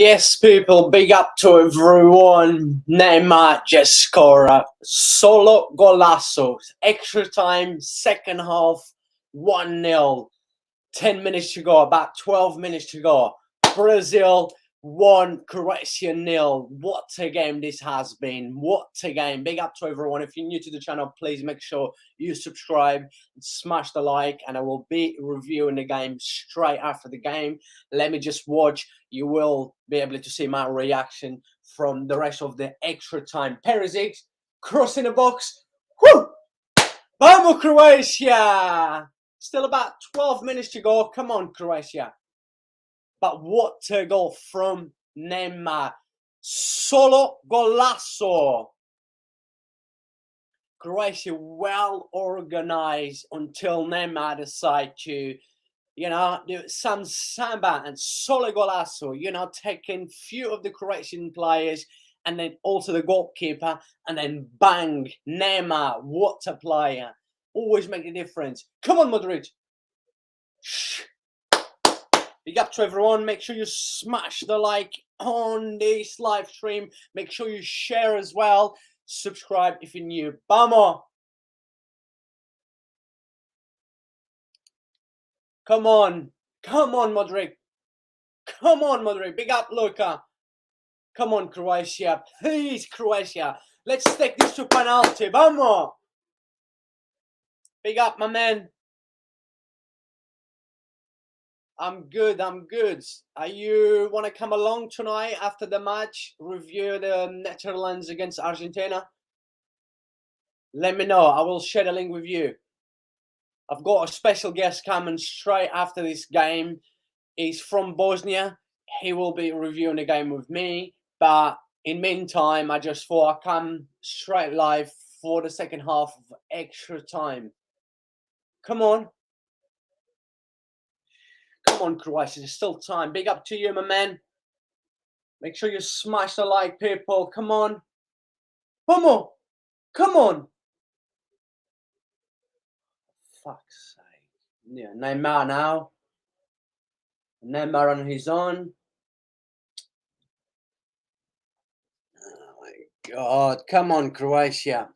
Yes, people, big up to everyone. Neymar just scored a solo golazo. Extra time, second half, 1-0. 10 minutes to go, about 12 minutes to go. Brazil 1, Croatia 0. What a game this has been. What a game. Big up to everyone. If you're new to the channel, please make sure you subscribe, smash the like, and I will be reviewing the game straight after the game. Let me just watch. You will be able to see my reaction from the rest of the extra time. Perisic, crossing the box. Whoo! Vamos, Croatia! Still about 12 minutes to go. Come on, Croatia. But what a goal from Neymar. Solo golazo. Croatia well organized until Neymar decided to, do some samba and solo golazo, taking few of the Croatian players and then also the goalkeeper, and then bang, Neymar, what a player. Always make the difference. Come on, Modric. Big up to everyone. Make sure you smash the like on this live stream. Make sure you share as well. Subscribe if you're new. Vamos. Come on. Come on, Modric. Come on, Modric. Big up, Luka. Come on, Croatia. Please, Croatia. Let's take this to penalty. Vamos. Big up, my man. I'm good. You want to come along tonight after the match? Review the Netherlands against Argentina? Let me know. I will share the link with you. I've got a special guest coming straight after this game. He's from Bosnia. He will be reviewing the game with me. But in meantime, I just thought I'd come straight live for the second half of extra time. Come on. Come on, Croatia. There's still time. Big up to you, my man. Make sure you smash the like, people. Come on. Come on. Come on. Fuck's sake. Yeah, Neymar now. Neymar on his own. Oh my God. Come on, Croatia.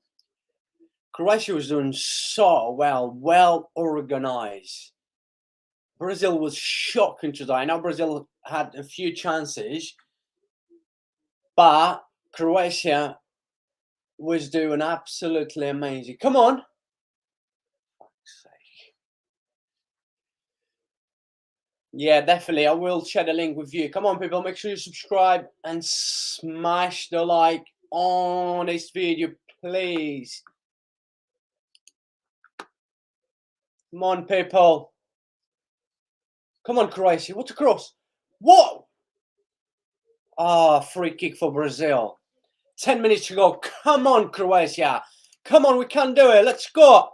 Croatia was doing so well organized. Brazil was shocking today. I know Brazil had a few chances, but Croatia was doing absolutely amazing. Come on. Fuck's sake. Yeah, definitely. I will share the link with you. Come on, people. Make sure you subscribe and smash the like on this video, please. Come on, people. Come on, Croatia. What a cross. What? Ah, free kick for Brazil. 10 minutes to go. Come on, Croatia. Come on, we can do it. Let's go.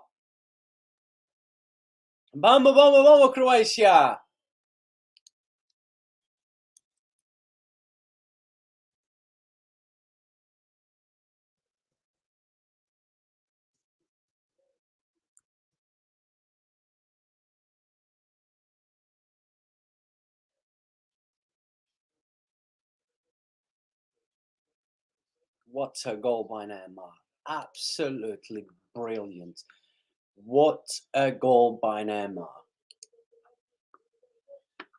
Vamos, Croatia. What a goal by Neymar. Absolutely brilliant. What a goal by Neymar.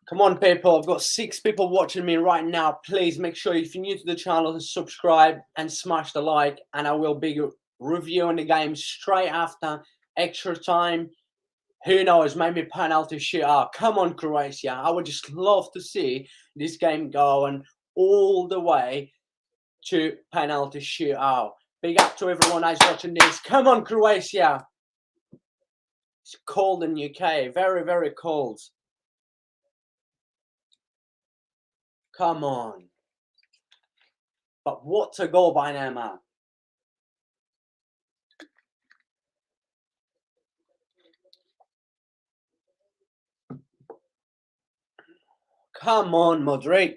Come on, people. I've got 6 people watching me right now. Please make sure if you're new to the channel to subscribe and smash the like. And I will be reviewing the game straight after extra time. Who knows, maybe penalty shootout. Come on, Croatia. I would just love to see this game going all the way to penalty shootout. Big up to everyone who's watching this. Come on, Croatia. It's cold in UK. Very cold. Come on. But what a goal by Neymar. Come on, Modric.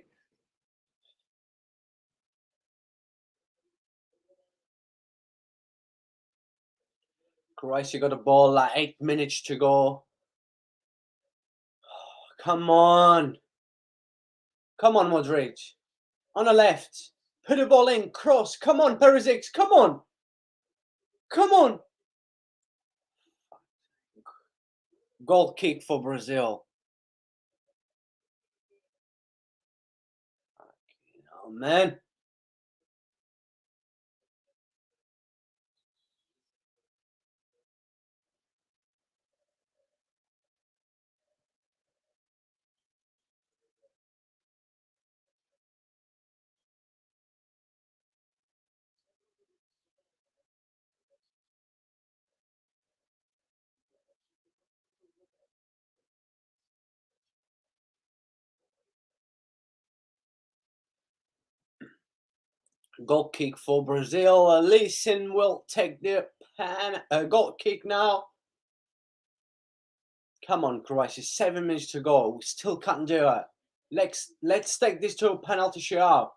Croatia got the ball, like 8 minutes to go. Come on. Come on, Modric. On the left. Put the ball in. Cross. Come on, Perisic. Come on. Come on. Goal kick for Brazil. Oh, man. Goal kick for Brazil. Leeson will take the goal kick now. Come on, Croatia. 7 minutes to go. We still can't do it. Let's take this to a penalty shootout.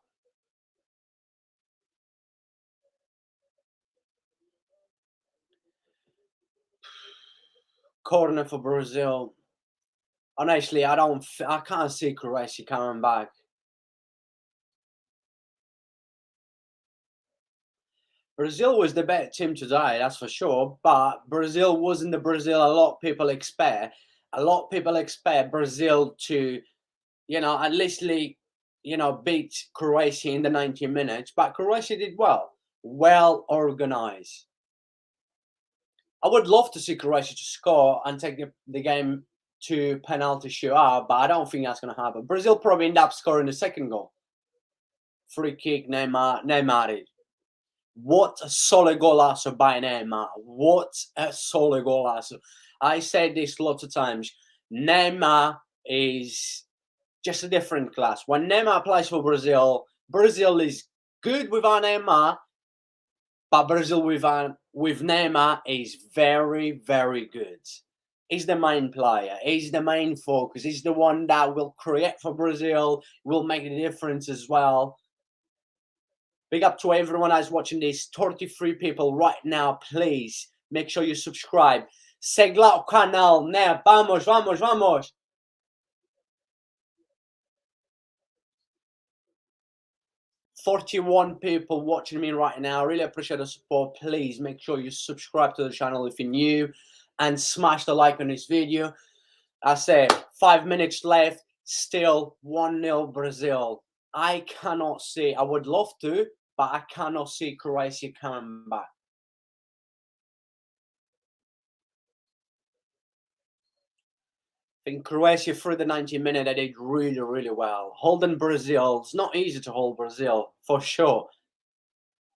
Corner for Brazil. Honestly, I can't see Croatia coming back. Brazil was the better team today, that's for sure. But Brazil wasn't the Brazil a lot of people expect. A lot of people expect Brazil to, at least, beat Croatia in the 90 minutes. But Croatia did well organized. I would love to see Croatia to score and take the game to penalty shootout, but I don't think that's going to happen. Brazil probably end up scoring the second goal. Free kick, Neymar. What a solid golazo by Neymar. What a solid golazo. I said this lots of times. Neymar is just a different class. When Neymar plays for Brazil, Brazil is good without Neymar, but Brazil with Neymar is very, very good. He's the main player. He's the main focus. He's the one that will create for Brazil, will make the difference as well. Big up to everyone that's watching this. 33 people right now. Please make sure you subscribe. Seguir o canal, né? Vamos, vamos, vamos. 41 people watching me right now. I really appreciate the support. Please make sure you subscribe to the channel if you're new and smash the like on this video. I said 5 minutes left, still 1-0 Brazil. I cannot see, I would love to, but I cannot see Croatia coming back. I think Croatia through the 90 minutes, they did really, really well. Holding Brazil, it's not easy to hold Brazil, for sure.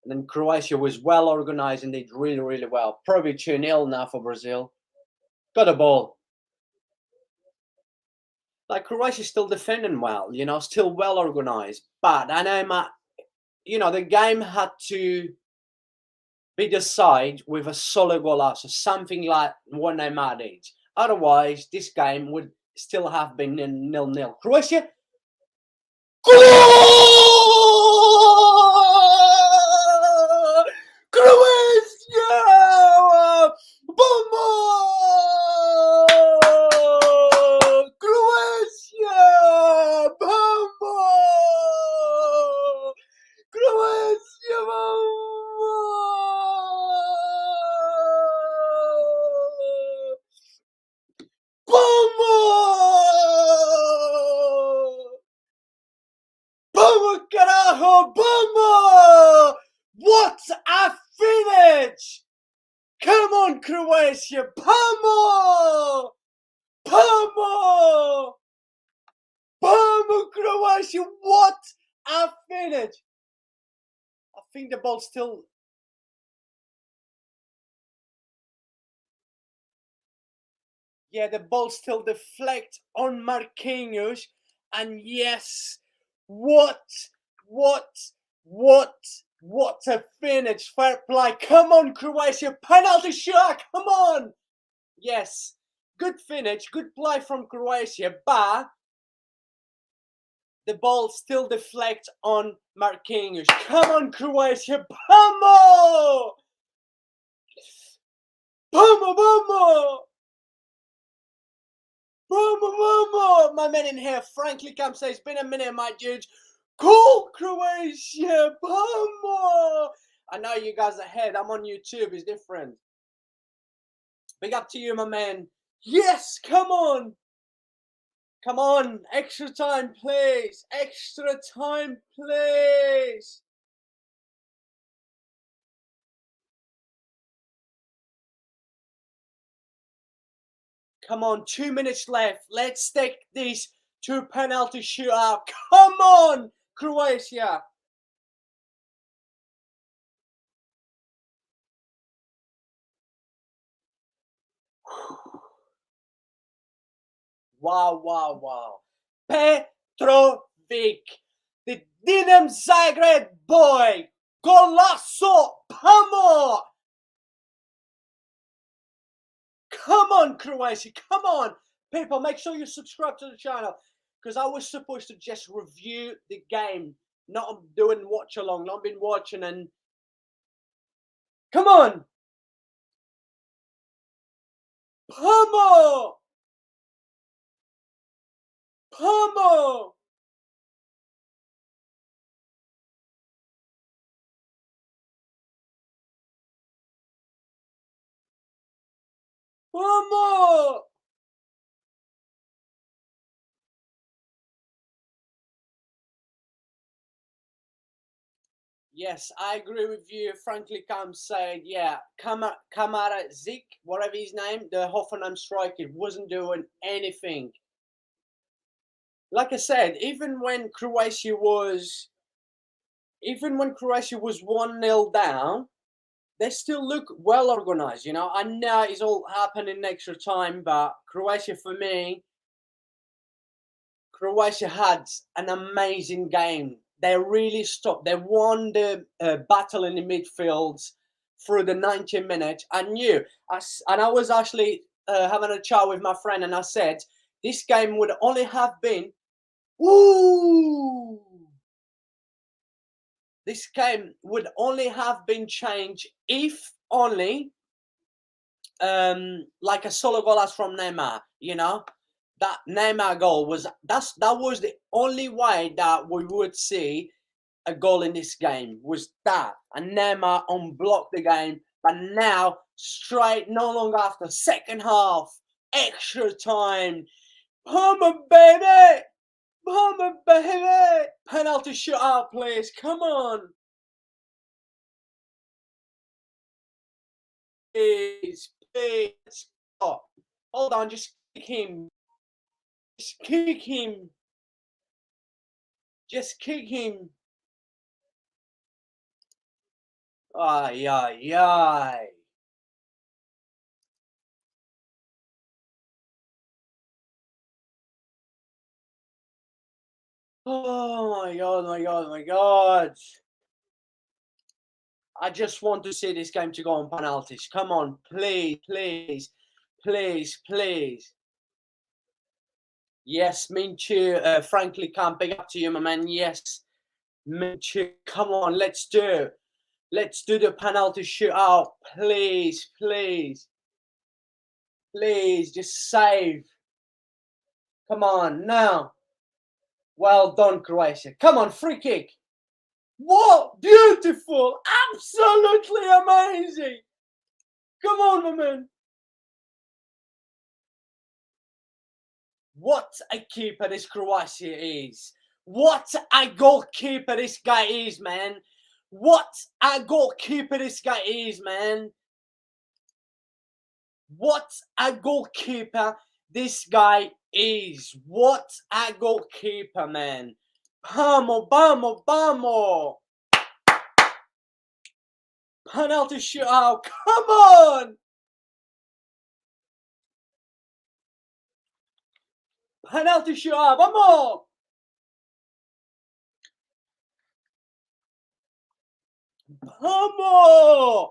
And then Croatia was well organized and did really, really well. Probably 2-0 now for Brazil. Got a ball. Like, Croatia's still defending well, still well organized. But I know, the game had to be decided with a solid golazo, something like what Neymar did. Otherwise, this game would still have been 0-0. Croatia. Croatia! Vamos! Croatia! Vamos! Croatia! Vamos, carajo! Vamos! What a finish! Come on, Croatia! Vamos! Vamos! Vamos, Croatia! What a finish! I think the ball still... Yeah, the ball still deflects on Marquinhos. And yes, what a finish. Fair play. Come on, Croatia. Penalty shot. Come on. Yes, good finish. Good play from Croatia. But the ball still deflects on Marquinhos. Come on, Croatia. Vamos. Vamos, vamos. Vamos, vamos. My man in here, Frankly Camp says, it's been a minute, my dudes. Cool, Croatia! Vamos! I know you guys ahead. I'm on YouTube. It's different. Big up to you, my man. Yes, come on. Come on. Extra time, please. Extra time, please. Come on, 2 minutes left. Let's take this to penalty shootout. Come on, Croatia. Wow, wow, wow. Petrovic, the Dinamo Zagreb boy. Golasso, Pamo. Come on, Croatia, come on. People, make sure you subscribe to the channel because I was supposed to just review the game, not doing watch along. Not been watching and come on. Pamo. Pamo. Pamo. Yes, I agree with you. Frankly, Cam said, yeah, Kamara Zik, whatever his name, the Hoffenheim striker, wasn't doing anything. Like I said, even when Croatia was 1-0 down, they still look well organized. You know, I know it's all happening in extra time, but Croatia, for me, Croatia had an amazing game. They really stopped. They won the battle in the midfield through the 90 minutes. I knew, and I was actually having a chat with my friend, and I said this game would only have been, ooh, this game would only have been changed if only, like a solo goal as from Neymar, you know. That Neymar goal that was the only way that we would see a goal in this game, was that, and Neymar unblocked the game. But now, straight, no longer after second half, extra time, Palmer baby, Palmer baby, penalty shootout, please, come on, please, please, oh, hold on, just kick him, just kick him. Just kick him. Ay, ay, ay. Oh my god, my god, my god. I just want to see this game to go on penalties. Come on, please, please, please, please. Yes, Minchu, frankly, can't big up to you, my man. Yes, Minchu, come on, let's do it. Let's do the penalty shootout. Please, please, please, just save. Come on, now. Well done, Croatia. Come on, free kick. What? Beautiful. Absolutely amazing. Come on, my man. What a keeper this Croatia is. What a goalkeeper this guy is, man. What a goalkeeper this guy is, man. What a goalkeeper this guy is. What a goalkeeper, man. Vamos, vamos, vamos. Penalty shootout. Come on. Penalty shootout. Vamos. Vamos.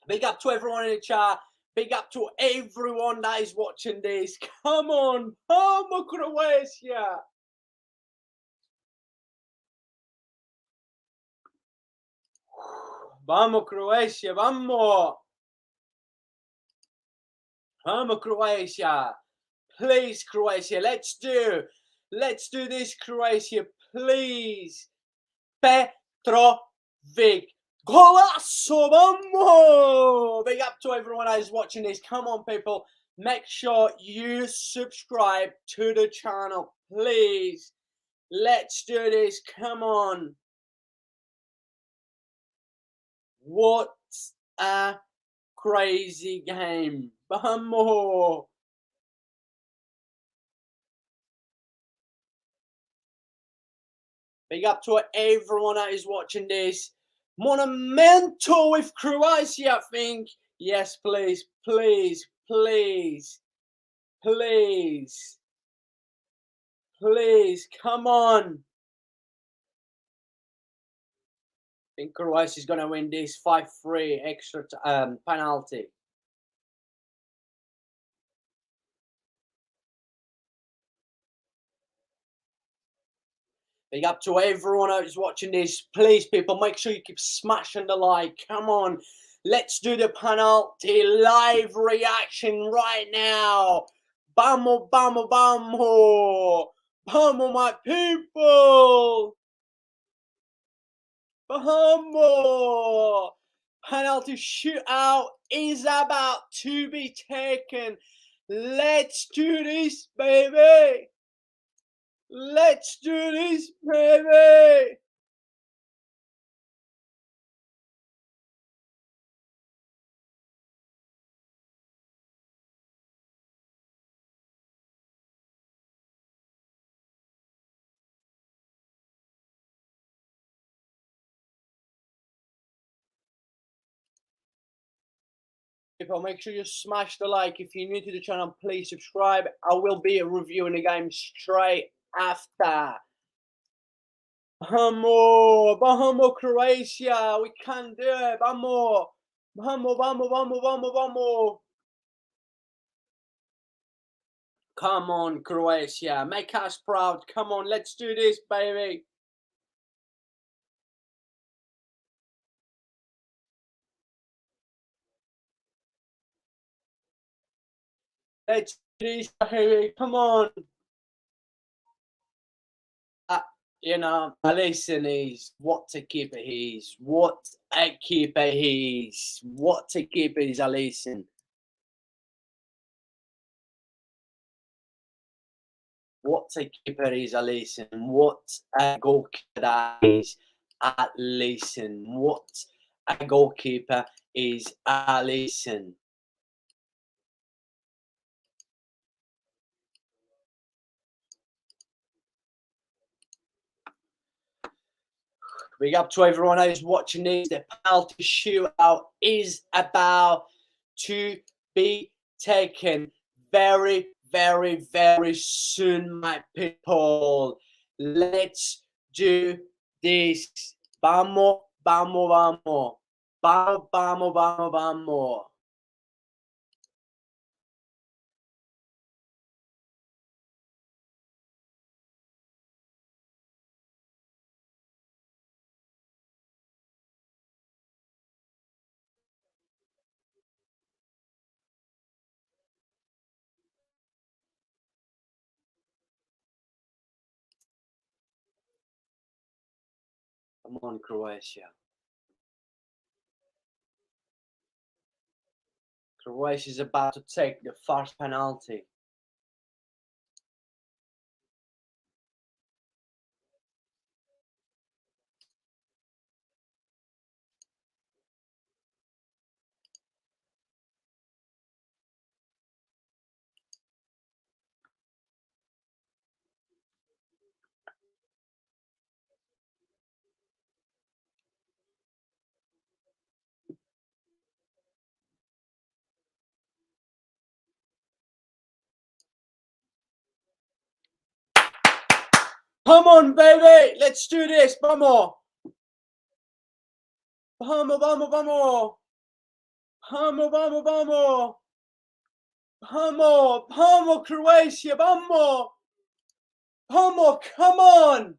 Big up to everyone in the chat. Big up to everyone that is watching this. Come on. Vamos, Croatia. Vamos, Croatia. Vamos. Vamos, Croatia. Please, Croatia. Let's do this, Croatia. please. Petrovic. Golasso, vamos! Big up to everyone that is watching this. Come on, people. Make sure you subscribe to the channel, please. Let's do this. Come on. What a crazy game. Vamos. Big up to everyone that is watching this. Monumental with Croatia, I think. Yes, please, please, please, please, please, come on. I think Croatia is going to win this 5-3 extra penalty. Big up to everyone who's watching this. Please, people, make sure you keep smashing the like. Come on. Let's do the penalty live reaction right now. Vamos, vamos, vamos. Vamos, my people. Vamos. Penalty shootout is about to be taken. Let's do this, baby. Let's do this, baby! People, make sure you smash the like. If you're new to the channel, please subscribe. I will be reviewing the game straight after. Vamos, vamos, Croatia. We can do it. Vamos, vamos, vamos, vamos, vamos, vamos. Come on, Croatia. Make us proud. Come on, let's do this, baby. Let's do this, baby. Come on. You know, listen, he's what a keeper he is. What a keeper he is. What a keeper is Alisson. What a keeper is Alisson. What a goalkeeper that is Alisson. What a goalkeeper is Alisson. Big up to everyone who's watching this. The penalty shootout is about to be taken very, very, very soon, my people. Let's do this. Vamos, vamos, vamos. Vamos, vamos, vamos, vamos. Come on, Croatia. Croatia is about to take the first penalty. Come on, baby. Let's do this. Vamos. Vamos, vamos, vamos. Vamos, vamos, vamos. Vamos, vamos, Croatia. Vamos. Vamos, come on.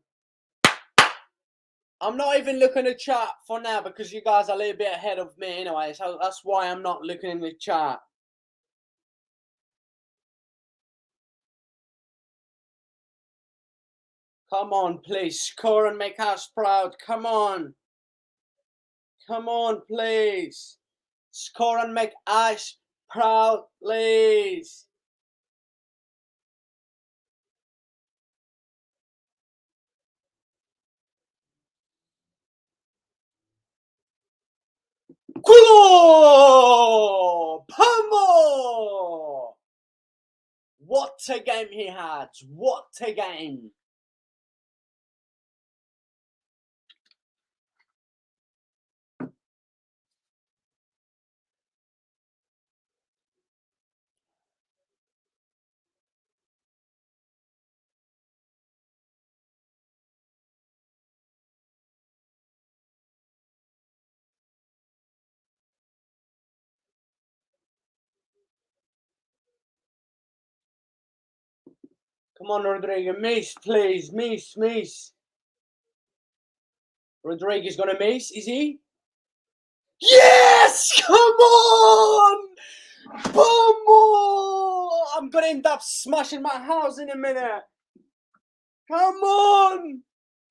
I'm not even looking at chat for now because you guys are a little bit ahead of me anyway. So that's why I'm not looking in the chat. Come on, please. Score and make us proud. Come on. Come on, please. Score and make us proud, please. Culo! Vamos! What a game he had. What a game. Come on, Rodrigo. Miss, please. Miss. Rodrigo's gonna miss, is he? Yes! Come on! Vamos! I'm gonna end up smashing my house in a minute. Come on!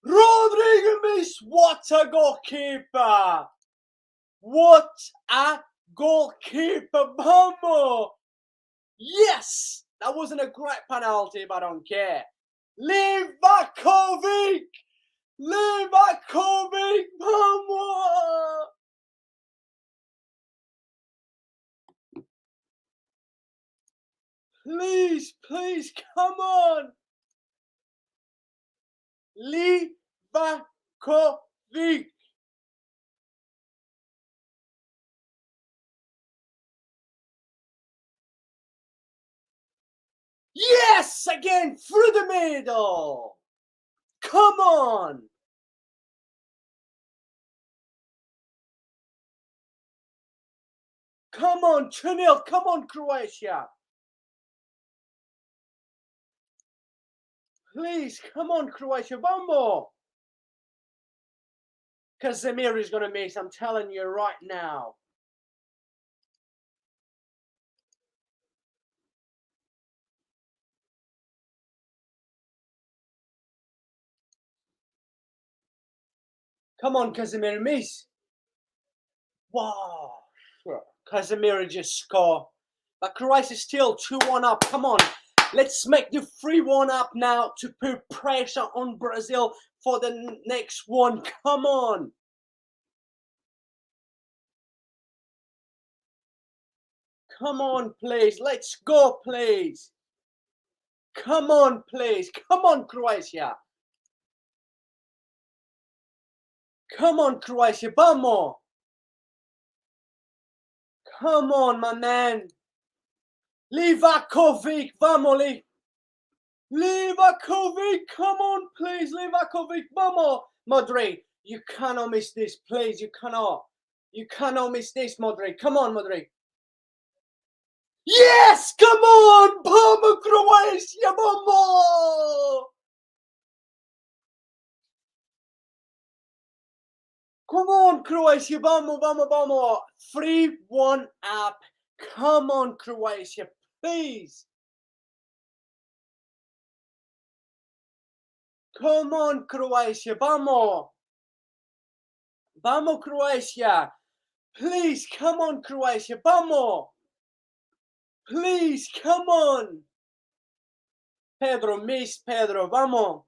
Rodrigo miss! What a goalkeeper! What a goalkeeper! Vamos! Yes! That wasn't a great penalty, but I don't care. Livakovic! Vamos! Please, come on! Livakovic! Yes! Again, through the middle! Come on! Come on, 2-0. Come on, Croatia. Please, come on, Croatia. Vamos. Casemiro is going to miss. I'm telling you right now. Come on, Casemiro, miss. Wow. Casemiro just scored. But Croatia still 2-1 up. Come on. Let's make the 3-1 up now to put pressure on Brazil for the next one. Come on. Come on, please. Let's go, please. Come on, please. Come on, Croatia. Come on, Croatia. Vamos. Come on, my man. Livakovic. Vamos, Livakovic. Come on, please. Livakovic. Vamos. Madrid, you cannot miss this, please. You cannot. You cannot miss this, Madrid. Come on, Madrid. Yes! Come on! Vamos, Croatia! Vamos! Come on, Croatia! Vamos! 3-1 up. Come on, Croatia, please. Come on, Croatia! Vamos! Vamos, Croatia! Please, come on, Croatia! Vamos! Please, come on! Pedro, miss Pedro, vamos!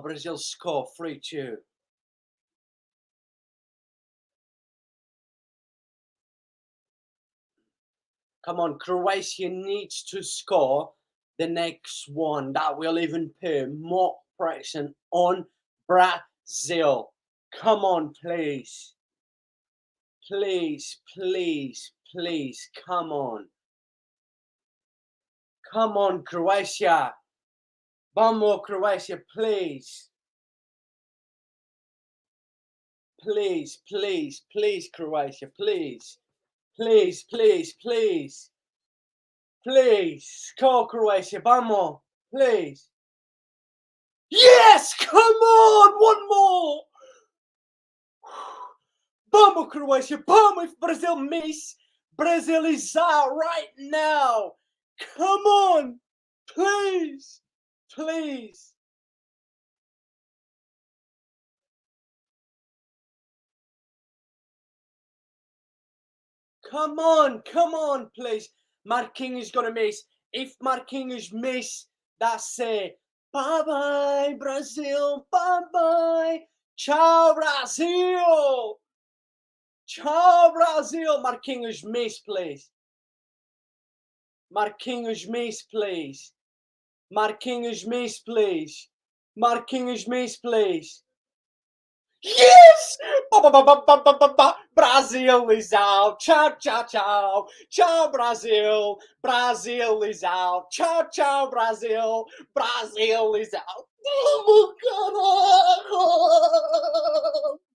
Brazil score 3-2. Come on, Croatia needs to score the next one. That will even put more pressure on Brazil. Come on, please. Please, come on. Come on, Croatia. Vamos, Croatia, please. Please, Croatia, please. Please. Please, score, Croatia, vamos, please. Yes, come on, one more. Vamos, Croatia, vamos. If Brazil miss, Brazil is out right now. Come on, please, please. Come on, please. Marquinhos gonna miss. If Marquinhos miss, that's it. Bye bye, Brazil. Bye bye. Ciao, Brazil. Ciao, Brazil. Marquinhos miss, please. Marquinhos miss, please. Marquinhos miss, please. Marquinhos miss, please. Yes! Brazil is out. Ciao, ciao, ciao. Ciao, Brazil. Brazil is out. Ciao, ciao, Brazil. Brazil is out. Vamos, carajo!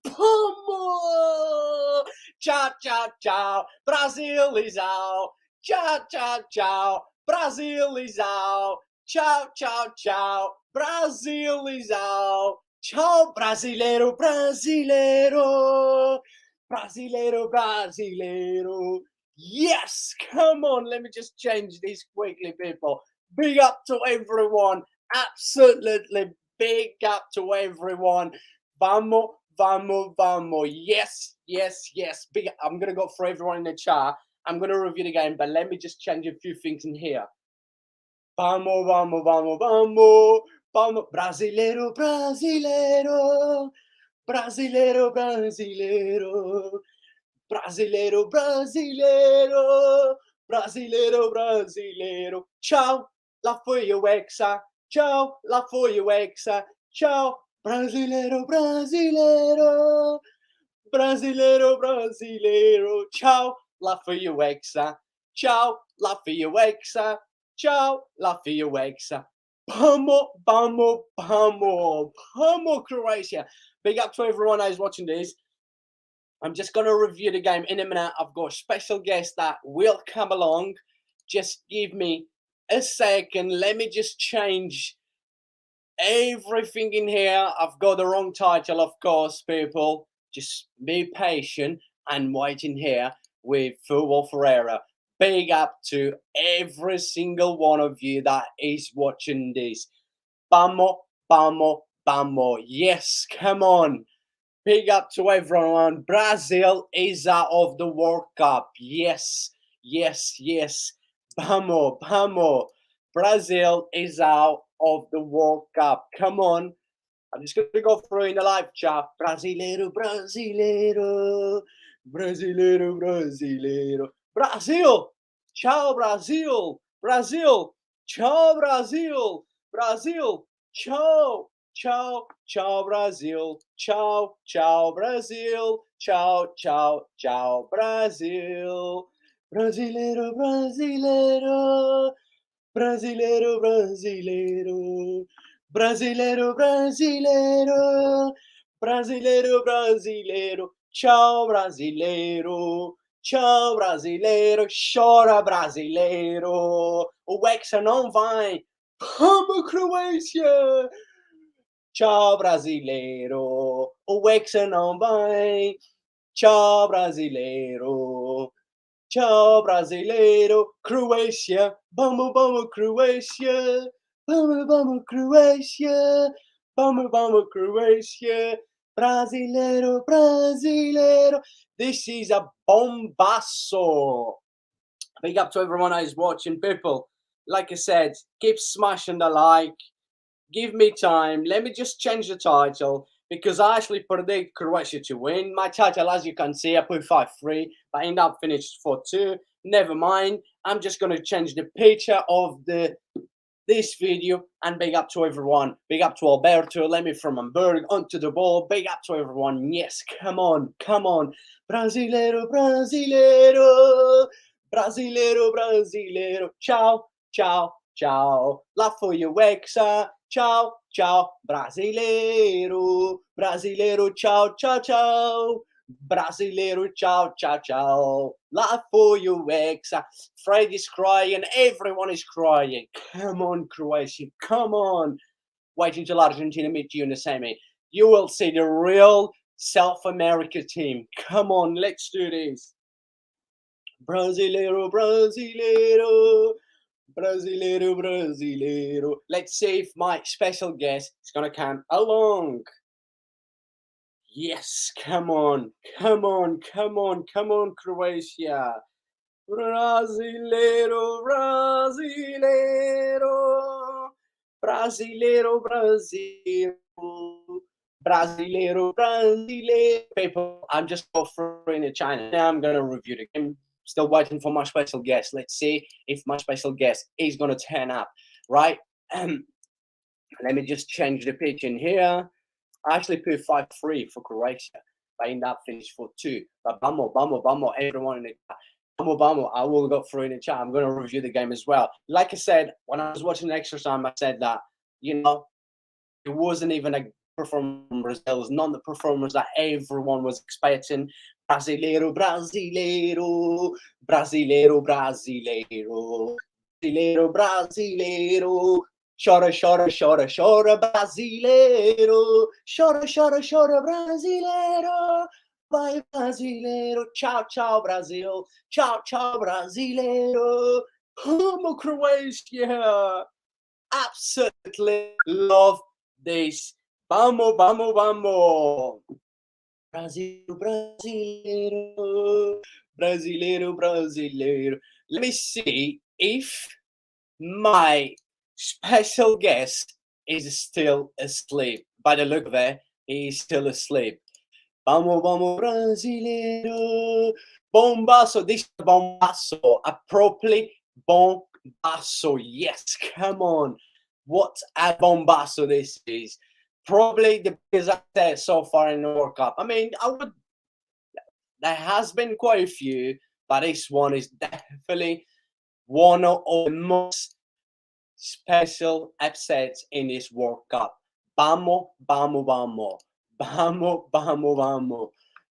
Vamos! Ciao, ciao, ciao. Brazil is out. Ciao, ciao, ciao. Brazil is out. Ciao, ciao, ciao. Brazil is out. Ciao, brasileiro, brasileiro, brasileiro, brasileiro. Yes, come on. Let me just change this quickly, people. Big up to everyone. Absolutely big up to everyone. Vamos, vamos, vamos. Yes, yes, yes. Big. I'm gonna go for everyone in the chat. I'm gonna review the game, but let me just change a few things in here. Vamos, vamos, vamos, vamos. Vamos. Brasileiro, brasileiro. Brasileiro, brasileiro. Brasileiro, brasileiro. Brasileiro, brasileiro. Ciao, lá foi o Hexa. Ciao, lá foi o Hexa. Ciao, brasileiro, brasileiro. Brasileiro, brasileiro. Ciao, lá foi o Hexa. Ciao, lá foi o Hexa. Ciao, lá foi o Hexa. Vamos, vamos, vamos. Vamos, Croatia. Big up to everyone that is watching this. I'm just going to review the game in a minute. I've got a special guest that will come along. Just give me a second. Let me just change everything in here. I've got the wrong title, of course, people. Just be patient and wait in here with Football Ferreira. Big up to every single one of you that is watching this. Vamos, vamos, vamos. Yes, come on. Big up to everyone. Brazil is out of the World Cup. Yes, yes, yes. Vamos, vamos. Brazil is out of the World Cup. Come on. I'm just going to go through in the live chat. Brasileiro, brasileiro. Brasileiro, brasileiro. Brazil! Ciao, Brazil! Brazil! Ciao, Brazil! Brazil! Ciao! Ciao, ciao, Brazil! Ciao, ciao, Brazil! Ciao, ciao, ciao, Brazil! Brasileiro, brasileiro! Brasileiro, brasileiro! Brasileiro, brasileiro! Brasileiro, brasileiro! Ciao, brasileiro! Ciao, brasileiro! Chora, brasileiro! O Hexa não vai! Vamos, Croácia! Ciao, brasileiro! O Hexa não vai! Ciao, brasileiro! Ciao, brasileiro! Croácia! Vamos, vamos, Croácia! Vamos, vamos, Croácia! Vamos, vamos, Croácia! Brasileiro, brasileiro! This is a bombasso! Big up to everyone that is watching, people. Like I said, keep smashing the like. Give me time. Let me just change the title because I actually predict Croatia to win. My title, as you can see, I put 5-3, but I end up finished 4-2. Never mind. I'm just going to change the picture of this video and big up to everyone. Big up to Alberto. Let me from Hamburg onto the ball. Big up to everyone. Yes, come on, come on. Brasileiro, brasileiro. Brasileiro, brasileiro. Ciao, ciao, ciao. Lá foi o Hexa. Ciao, ciao, brasileiro. Brasileiro, ciao, ciao, ciao. Brasileiro, ciao, ciao, ciao. Lá foi o Hexa. Fred is crying. Everyone is crying. Come on, Croatia. Come on. Wait until Argentina meet you in the semi. You will see the real South America team. Come on, let's do this. Brasileiro, brasileiro. Brasileiro, brasileiro. Let's see if my special guest is gonna come along. Yes, come on, come on, come on, come on, Croatia. Brasileiro, brasileiro. Brasileiro, brasileiro. Brasileiro, brasileiro. People, I'm just offering a China. Now I'm gonna review the game. Still waiting for my special guest. Let's see if my special guest is gonna turn up. Right? Let me just change the pitch in here. I actually put 5-3 for Croatia, but in that finished 4-2. But vamos, everyone in the chat. Vamos, I will go through in the chat. I'm going to review the game as well. Like I said, when I was watching the extra time, I said that, it wasn't even a performance from Brazil. It was not the performance that everyone was expecting. Brasileiro, brasileiro, brasileiro, brasileiro, brasileiro, brasileiro. Chora, chora, chora, chora, brasileiro. Chora, chora, chora, brasileiro. Vai, brasileiro. Ciao, ciao, Brazil. Ciao, ciao, brasileiro. Vamos, Croatia. Absolutely love this. Vamos, vamos, vamos. Brasileiro, brasileiro. Brasileiro, brasileiro. Let me see if my special guest is still asleep. By the look of it, he's still asleep. Vamos, vamos, brasileiro. Bombasso. This is bombasso. A properly bombasso. Yes, come on. What a bombasso this is. Probably the biggest I've said so far in the World Cup. I mean, there has been quite a few, but this one is definitely one of the most special upsets in this World Cup. Vamos, vamos, vamos. Vamos, vamos, vamos.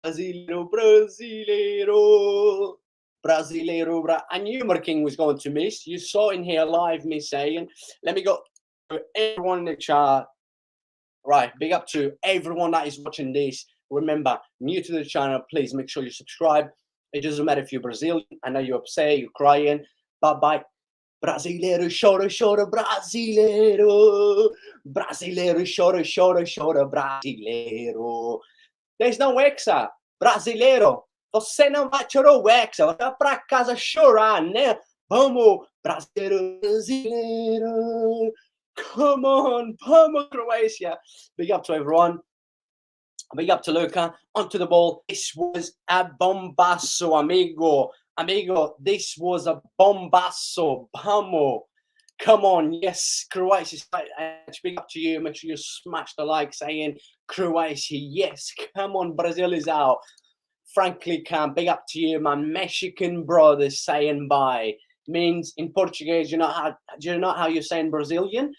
Brasileiro, brasileiro. Brasileiro, I knew King was going to miss. You saw in here live me saying, let me go to everyone in the chat. Right, big up to everyone that is watching this. Remember, new to the channel, please make sure you subscribe. It doesn't matter if you're Brazilian. I know you're upset, you're crying. Bye-bye. Brasileiro, chora, chora, brasileiro. Brasileiro, chora, chora, chora, brasileiro. There's no Hexa. Brasileiro, você não vai tirar o Hexa. Vai pra casa chorar, né? Vamos, brasileiro, brasileiro. Come on, vamos, Croatia. Big up to everyone. Big up to Luca. Onto the ball. This was a bombasso, amigo. Amigo, this was a bombasso. Vamos. Come on. Yes, Croatia. Big up to you. Make sure you smash the like saying Croatia. Yes, come on. Brazil is out. Frankly, Cam, big up to you. My Mexican brothers saying bye. Means in Portuguese, do you know how you're saying Brazilian?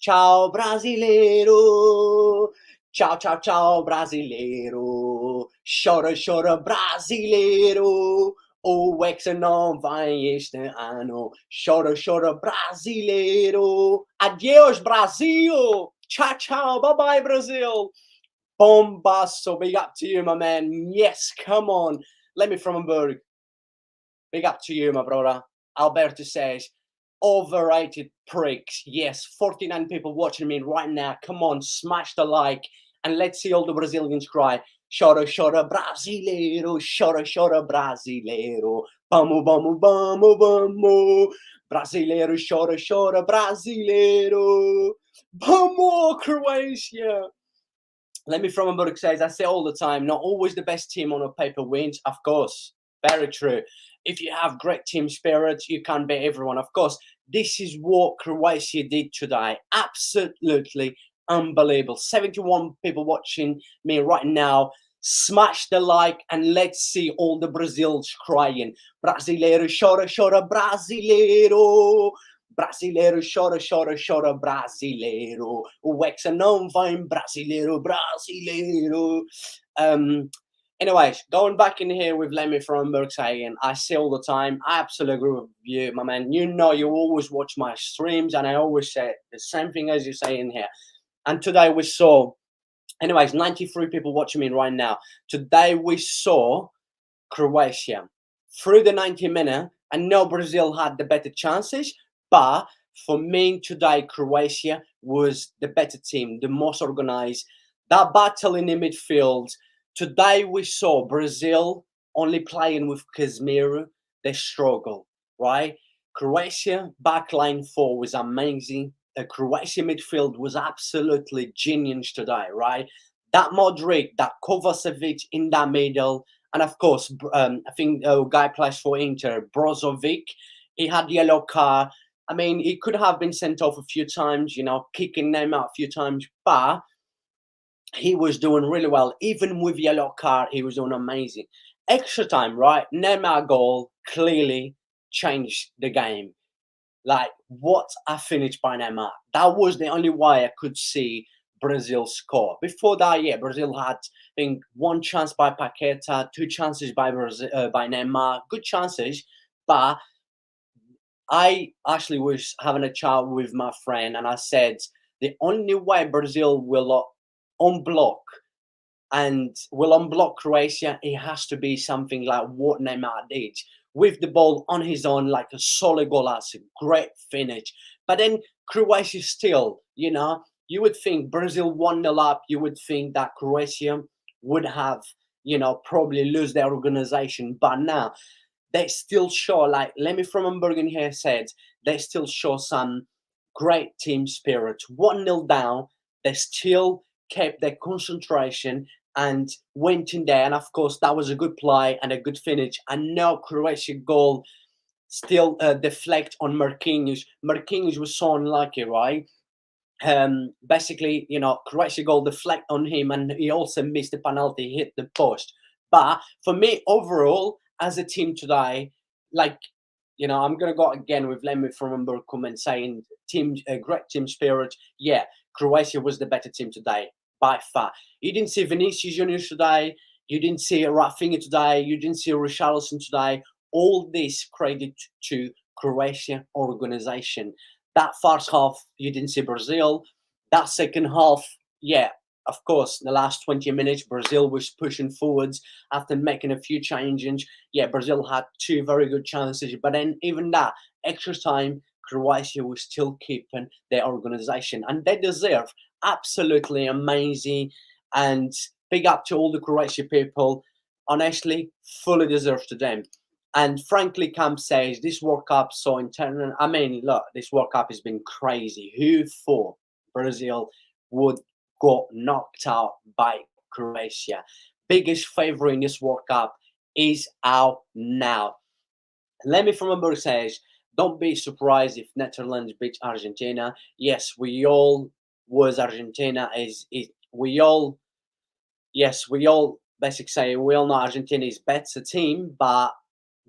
Ciao, brasileiro. Ciao, ciao, ciao, brasileiro. Chora, chora, brasileiro. O Hexa não vai este ano. Chora, chora, brasileiro. Adeus, Brasil. Ciao, ciao. Bye-bye, Brazil. Bombasso. Big up to you, my man. Yes, come on. Let me from Hamburg. Big up to you, my brother. Alberto says, overrated pricks. Yes, 49 people watching me right now. Come on, smash the like and let's see all the Brazilians cry. Chora, chora, brasileiro. Chora, chora, brasileiro. Vamos, vamos, vamos, vamos. Brasileiro, chora, chora, brasileiro. Vamos, Croatia. Let me from Hamburg says, I say all the time, not always the best team on a paper wins. Of course, very true. If you have great team spirit, you can't beat everyone. Of course, this is what Croatia did today. Absolutely unbelievable. 71 people watching me right now. Smash the like and let's see all the Brazils crying. Brasileiro, chora, chora, brasileiro. Brasileiro, chora, chora, chora, brasileiro. O Hexa não vai, brasileiro, brasileiro. Anyways, going back in here with Lemmy from Berghagen, I say all the time, I absolutely agree with you, my man. You know, you always watch my streams, and I always say the same thing as you say in here. And today we saw, anyways, 93 people watching me right now. Today we saw Croatia through the 90-minute. I know Brazil had the better chances, but for me today, Croatia was the better team, the most organized. That battle in the midfield. Today we saw Brazil only playing with Casemiro. They struggle, right? Croatia backline four was amazing. The Croatia midfield was absolutely genius today, right? That Modric, that Kovacevic in that middle, and of course, I think a guy plays for Inter, Brozovic. He had yellow card. I mean, he could have been sent off a few times, kicking them out a few times, but he was doing really well. Even with yellow card, he was doing amazing. Extra time, right? Neymar goal clearly changed the game. Like, what a finish by Neymar. That was the only way I could see Brazil score. Before that, yeah, Brazil had, I think, one chance by Paqueta, two chances by by Neymar. Good chances, but I actually was having a chat with my friend, and I said the only way Brazil will unblock and will unblock Croatia, it has to be something like what Neymar did with the ball on his own, like a solid goal, a great finish. But then Croatia still, you would think Brazil 1-0 up, you would think that Croatia would have, probably lose their organization. But now they still show, like Lemmy from Hamburgen here said, they still show some great team spirit. 1-0 down, they still kept their concentration and went in there. And of course, that was a good play and a good finish. And now Croatia goal still deflect on Marquinhos. Marquinhos was so unlucky, right? Basically, Croatia goal deflect on him, and he also missed the penalty, hit the post. But for me, overall, as a team today, like, I'm gonna go again with Lemmy from Hamburg comment saying team, great team spirit. Yeah, Croatia was the better team today by far. You didn't see Vinicius Junior today. You didn't see Rafinha today. You didn't see Richarlison today. All this credit to Croatia organization. That first half, you didn't see Brazil. That second half, yeah, of course, the last 20 minutes, Brazil was pushing forwards after making a few changes. Yeah, Brazil had two very good chances, but then even that extra time, Croatia was still keeping their organization, and they deserve absolutely amazing. And big up to all the Croatia people. Honestly, fully deserved to them. And frankly, Camp says this World Cup so internal. I mean, look, this World Cup has been crazy. Who thought Brazil would got knocked out by Croatia? Biggest favorite in this World Cup is out now. Lemmy from Hamburg says, don't be surprised if Netherlands beats Argentina. Yes, we all was Argentina is we all yes, we all basically say we all know Argentina is better team, but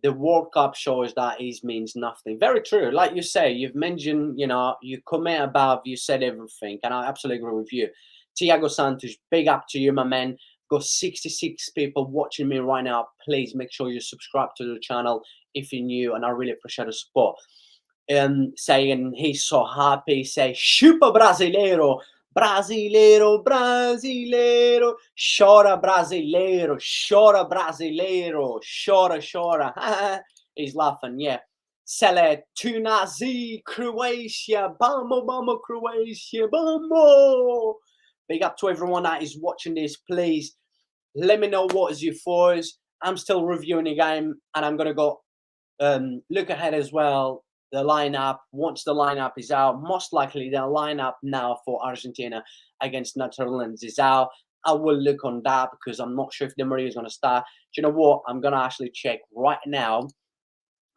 the World Cup shows that it means nothing. Very true. Like you say, you've mentioned, you comment above, you said everything, and I absolutely agree with you. Thiago Santos, big up to you, my man. Got 66 people watching me right now. Please make sure you subscribe to the channel if you're new, and I really appreciate the support. Saying he's so happy, say, chupa brasileiro, brasileiro, brasileiro, chora brasileiro, chora brasileiro, chora, chora. He's laughing, yeah. Sele to Nazi, Croatia, bamo, bamo, Croatia, bamo. Big up to everyone that is watching this. Please let me know what is your thoughts. I'm still reviewing the game, and I'm gonna go look ahead as well. The lineup, once the lineup is out, most likely the lineup now for Argentina against Netherlands is out. I will look on that because I'm not sure if Di Maria is going to start. Do you know what? I'm going to actually check right now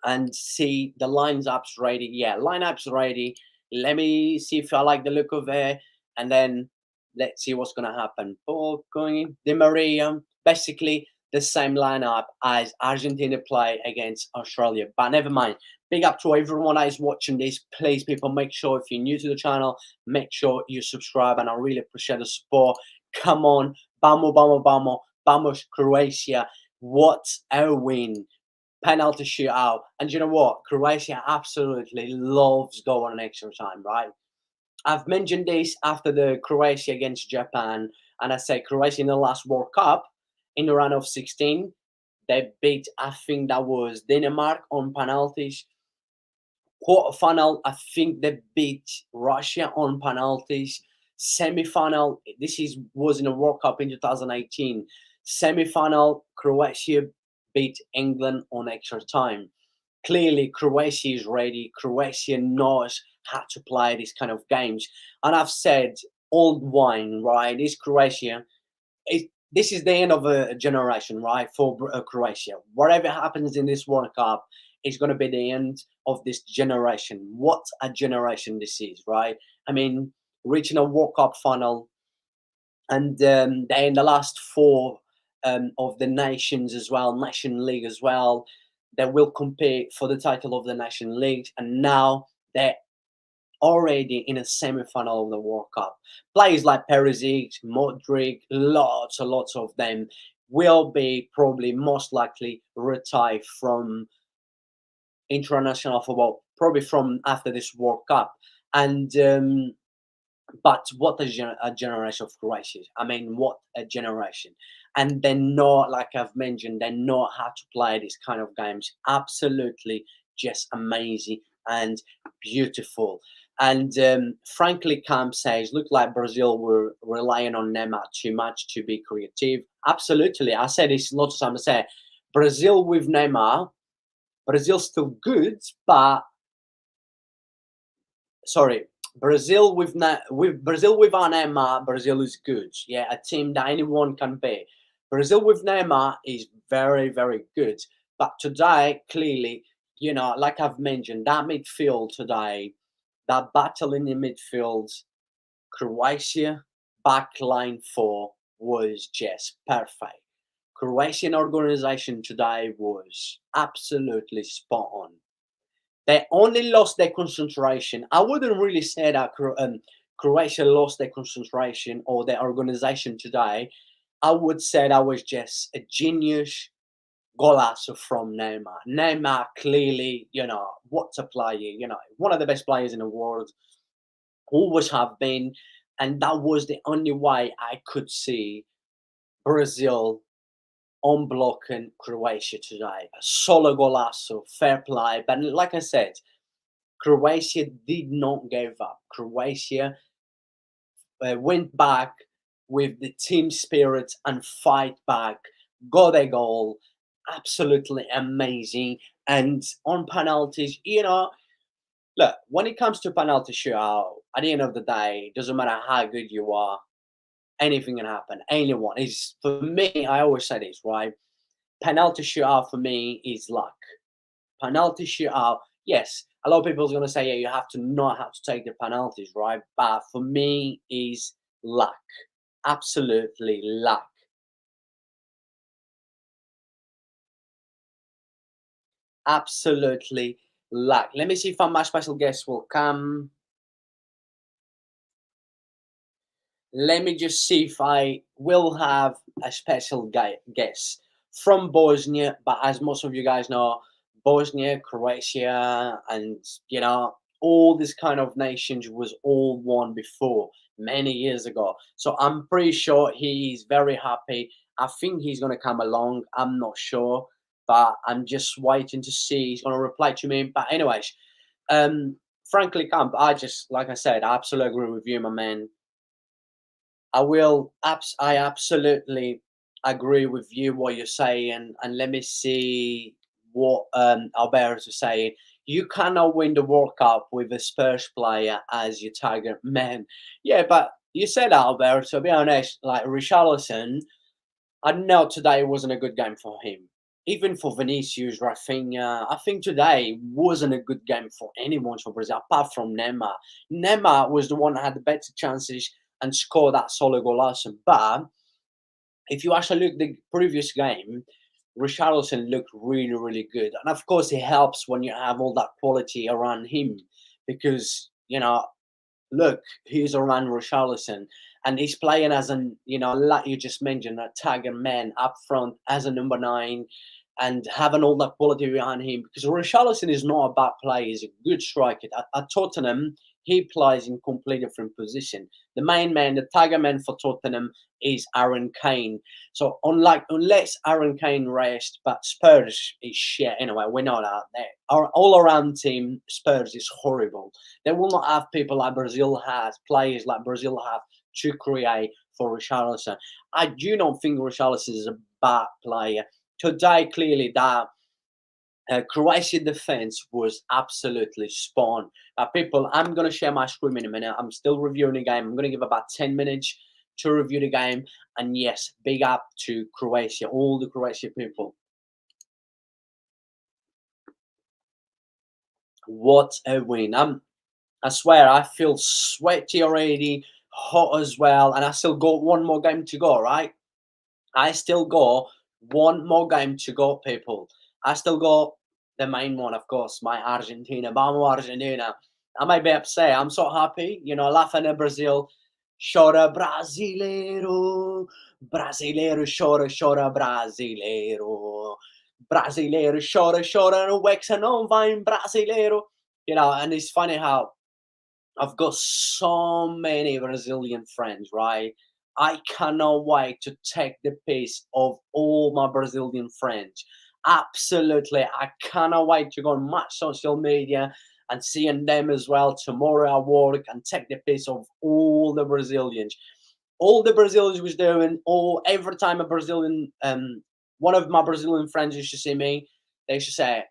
and see the lineups ready. Yeah, lineups ready. Let me see if I like the look of it, and then let's see what's going to happen. Going Di Maria, basically the same lineup as Argentina play against Australia. But never mind. Big up to everyone that is watching this. Please, people, make sure if you're new to the channel, make sure you subscribe, and I really appreciate the support. Come on, vamos, vamos, vamos, vamos, Croatia. What a win. Penalty shootout. And you know what? Croatia absolutely loves going on extra time, right? I've mentioned this after the Croatia against Japan, and I say Croatia in the last World Cup in the round of 16, They beat, I think that was Denmark on penalties. Quarterfinal, I think they beat Russia on penalties. Semi-final, this is was in a World Cup in 2018. Semi-final, Croatia beat England on extra time. Clearly, Croatia is ready. Croatia knows how to play these kind of games. And I've said, old wine, right? This Croatia, this is the end of a generation, right? For Croatia. Whatever happens in this World Cup, it's going to be the end of this generation. What a generation this is, right? I mean, reaching a World Cup final, and they're in the last four of the nations as well, Nation League as well. They will compete for the title of the Nation League, and now they're already in a semi-final of the World Cup. Players like Perisic, Modric, lots and lots of them will be probably most likely retired from international football, probably from after this World Cup. And but what a generation of Croatia! I mean, what a generation! And they know, like I've mentioned, they know how to play these kind of games. Absolutely, just amazing and beautiful. And frankly, Camp says, look like Brazil were relying on Neymar too much to be creative. Absolutely, I said this lots of times. I say Brazil with Neymar, Brazil's still good, but sorry, Brazil with Brazil without Neymar, Brazil is good. Yeah, a team that anyone can beat. Brazil with Neymar is very, very good. But today, clearly, like I've mentioned, that midfield today, that battle in the midfield, Croatia backline four was just perfect. Croatian organization today was absolutely spot on. They only lost their concentration. I wouldn't really say that Croatia lost their concentration or their organization today. I would say that was just a genius golazo from Neymar. Neymar clearly, what a player, one of the best players in the world, always have been. And that was the only way I could see Brazil unblocking Croatia today. A solo golazo, fair play. But like I said, Croatia did not give up. Croatia went back with the team spirit and fight back, got a goal, absolutely amazing. And on penalties, look, when it comes to penalty shootout, at the end of the day, it doesn't matter how good you are, anything can happen. Anyone is, for me, I always say this, right? Penalty shootout for me is luck. Penalty shootout, yes, a lot of people are going to say, yeah, you have to know how to take the penalties, right? But for me, is luck. Absolutely luck. Absolutely luck. Let me see if my special guest will come. Let me just see if I will have a special guest from Bosnia. But as most of you guys know, Bosnia, Croatia, and all these kind of nations was all won before many years ago. So I'm pretty sure he's very happy. I think he's gonna come along. I'm not sure, but I'm just waiting to see. He's gonna reply to me. But anyways, frankly, Camp, I just like I said, I absolutely agree with you, my man. I absolutely agree with you what you're saying, and let me see what Alberto is saying. You cannot win the World Cup with a Spurs player as your target man. Yeah, but you said that, Alberto. To be honest, like Richarlison, I know today wasn't a good game for him. Even for Vinicius, Rafinha, I think today wasn't a good game for anyone for Brazil apart from Neymar. Neymar was the one that had the better chances and scored that solo golazo. But if you actually look at the previous game, Richarlison looked really, really good. And of course, it helps when you have all that quality around him because, look, he's around Richarlison and he's playing as like you just mentioned, a target man up front as a number 9. and having all that quality behind him. Because Richarlison is not a bad player; he's a good striker. At Tottenham, he plays in completely different position. The main man, the tiger man for Tottenham, is Aaron Kane. So unless Aaron Kane rests, but Spurs is shit anyway. We know that. Our all around team Spurs is horrible. They will not have people like Brazil has, players like Brazil have to create for Richarlison. I do not think Richarlison is a bad player. Today, clearly, that Croatia defense was absolutely spot on. People, I'm going to share my screen in a minute. I'm still reviewing the game. I'm going to give about 10 minutes to review the game. And yes, big up to Croatia, all the Croatia people. What a win. I swear, I feel sweaty already, hot as well. And I still got one more game to go, right? I still got one more game to go, people. I still got the main one, of course, my Argentina. Vamos Argentina. I might be upset. I'm so happy, laughing at Brazil. Chora brasileiro, brasileiro chora, chora brasileiro. Brasileiro chora, chora, no Wexa não vai brasileiro. And it's funny how I've got so many Brazilian friends, right? I cannot wait to take the piece of all my Brazilian friends. Absolutely. I cannot wait to go on my social media and seeing them as well tomorrow at work and take the piece of all the Brazilians. All the Brazilians was doing, or every time a Brazilian, one of my Brazilian friends used to see me, they used to say,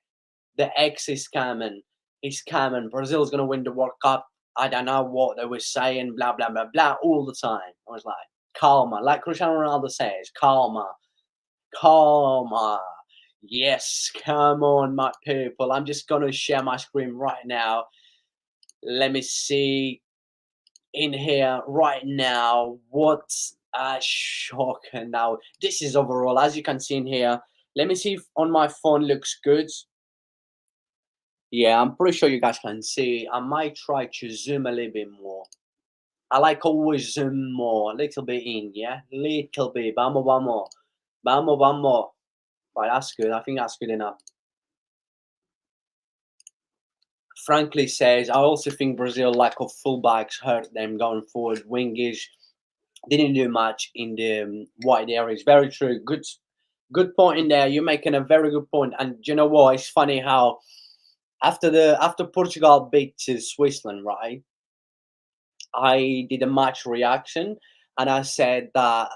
the X is coming. He's coming. Brazil's going to win the World Cup. I don't know what they were saying, blah, blah, blah, blah, all the time. I was like, calma. Like Cristiano Ronaldo says, calma. Calma. Yes, come on, my people. I'm just going to share my screen right now. Let me see in here right now. What a shocker now. This is overall, as you can see in here. Let me see if on my phone looks good. Yeah, I'm pretty sure you guys can see. I might try to zoom a little bit more. I like always zoom more, a little bit in, yeah? Little bit. Vamos, vamos. Vamos, vamos. Right, that's good. I think that's good enough. Frankly says, I also think Brazil lack of fullbacks hurt them going forward. Wingers didn't do much in the wide areas. Very true. Good point in there. You're making a very good point. And you know what? It's funny how after Portugal beat Switzerland, right? I did a match reaction and I said that